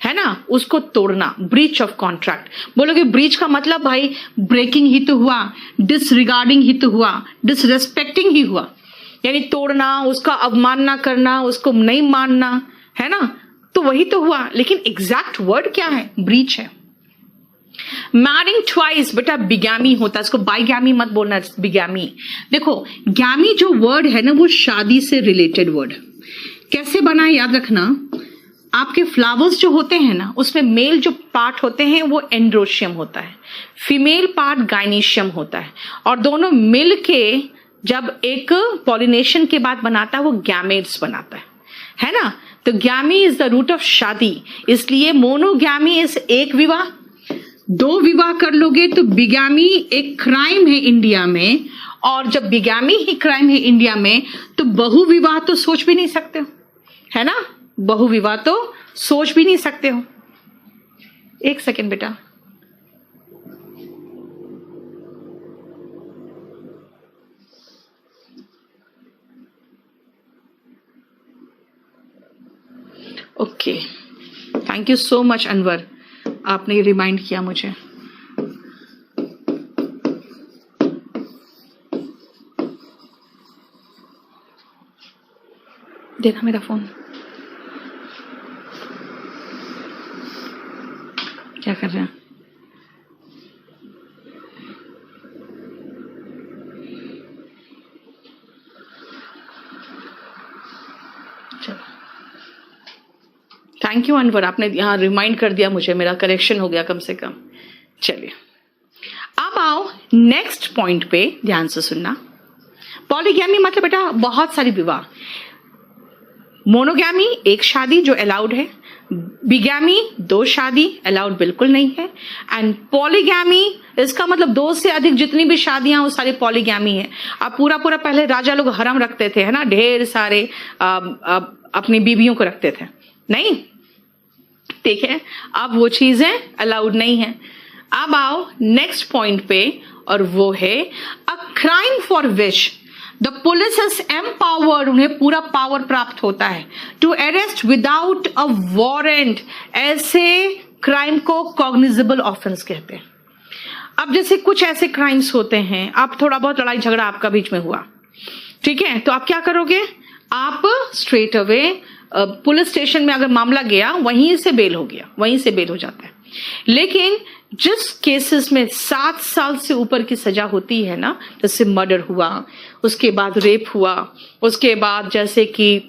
है ना, उसको तोड़ना. Breach of contract. बोलोगे ब्रीच का मतलब भाई ब्रेकिंग ही तो हुआ, डिसरिगार्डिंग ही तो हुआ, डिसरेस्पेक्टिंग ही हुआ, यानी तोड़ना, उसका अवमानना करना, उसको नहीं मानना, है ना, तो वही तो हुआ. लेकिन एग्जैक्ट वर्ड क्या है? ब्रीच है. मैरिंग ट्वाइस, बेटा बिगैमी होता है, इसको बाइगैमी मत बोलना, बिगैमी. देखो गैमी जो वर्ड है ना, वो शादी से रिलेटेड वर्ड. कैसे बना है याद रखना. आपके फ्लावर्स जो होते हैं ना, उसमें मेल जो पार्ट होते हैं वो एंड्रोशियम होता है, फीमेल पार्ट गाइनीशियम होता है, और दोनों मिल के जब एक पॉलिनेशन के बाद बनाता है वो गैमेट्स बनाता है ना. तो गैमी इज द रूट ऑफ शादी. इसलिए मोनोगैमी इज एक विवाह. 2 विवाह कर लोगे तो बिगैमी एक क्राइम है इंडिया में, और जब बिगैमी ही क्राइम है इंडिया में तो बहुविवाह तो सोच भी नहीं सकते हो, है ना. बहुविवाह तो सोच भी नहीं सकते हो. एक सेकेंड बेटा. Okay, thank you so much Anwar, आपने ये रिमाइंड किया मुझे. देखा मेरा फोन क्या कर रहे हैं? चलो, थैंक यू अनवर, आपने यहाँ रिमाइंड कर दिया मुझे, मेरा करेक्शन हो गया कम से कम. चलिए अब आओ नेक्स्ट पॉइंट पे, ध्यान से सुनना. पॉलीगैमी मतलब बेटा बहुत सारी विवाह. मोनोगैमी एक शादी जो अलाउड है, बिगैमी 2 शादी अलाउड बिल्कुल नहीं है, एंड पॉलीगैमी इसका मतलब 2 से अधिक जितनी भी शादियां वो सारी पॉलीगैमी है. अब पूरा पहले राजा लोग हरम रखते थे, है ना, ढेर सारे अपनी बीवियों को रखते थे. नहीं, ठीक है, अब वो चीजें अलाउड नहीं है. अब आओ नेक्स्ट पॉइंट पे, और वो है a crime for which the police is empowered, उन्हें पूरा पावर प्राप्त होता है to arrest without a warrant. ऐसे क्राइम को कॉग्निजेबल ऑफेंस कहते हैं. अब जैसे कुछ ऐसे क्राइम्स होते हैं, आप थोड़ा बहुत लड़ाई झगड़ा आपका बीच में हुआ, ठीक है, तो आप क्या करोगे? आप स्ट्रेट अवे पुलिस स्टेशन में अगर मामला गया, वहीं से बेल हो गया, वहीं से बेल हो जाता है. लेकिन जिस केसेस में 7 साल से ऊपर की सजा होती है ना, जैसे मर्डर हुआ, उसके बाद रेप हुआ, उसके बाद जैसे कि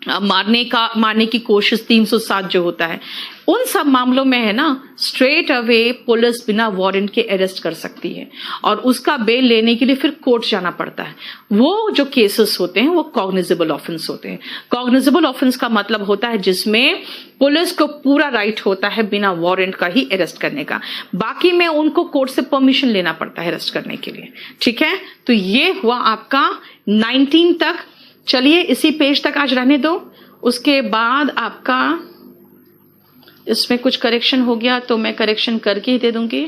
मारने की कोशिश 307 जो होता है, उन सब मामलों में है ना, स्ट्रेट अवे पुलिस बिना वारंट के अरेस्ट कर सकती है, और उसका बेल लेने के लिए फिर कोर्ट जाना पड़ता है. वो जो केसेस होते हैं वो कॉग्निजेबल ऑफेंस होते हैं. कॉग्निजेबल ऑफेंस का मतलब होता है जिसमें पुलिस को पूरा राइट होता है बिना वारंट का ही अरेस्ट करने का. बाकी में उनको कोर्ट से परमिशन लेना पड़ता है अरेस्ट करने के लिए. ठीक है, तो ये हुआ आपका 19 तक. चलिए इसी पेज तक आज रहने दो, उसके बाद आपका इसमें कुछ करेक्शन हो गया तो मैं करेक्शन करके ही दे दूंगी.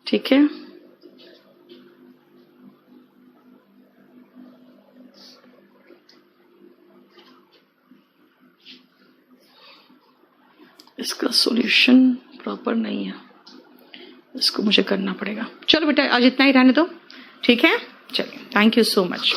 ठीक है, इसका सॉल्यूशन प्रॉपर नहीं है, इसको मुझे करना पड़ेगा. चलो बेटा आज इतना ही रहने दो. ठीक है, चलिए, थैंक यू सो मच.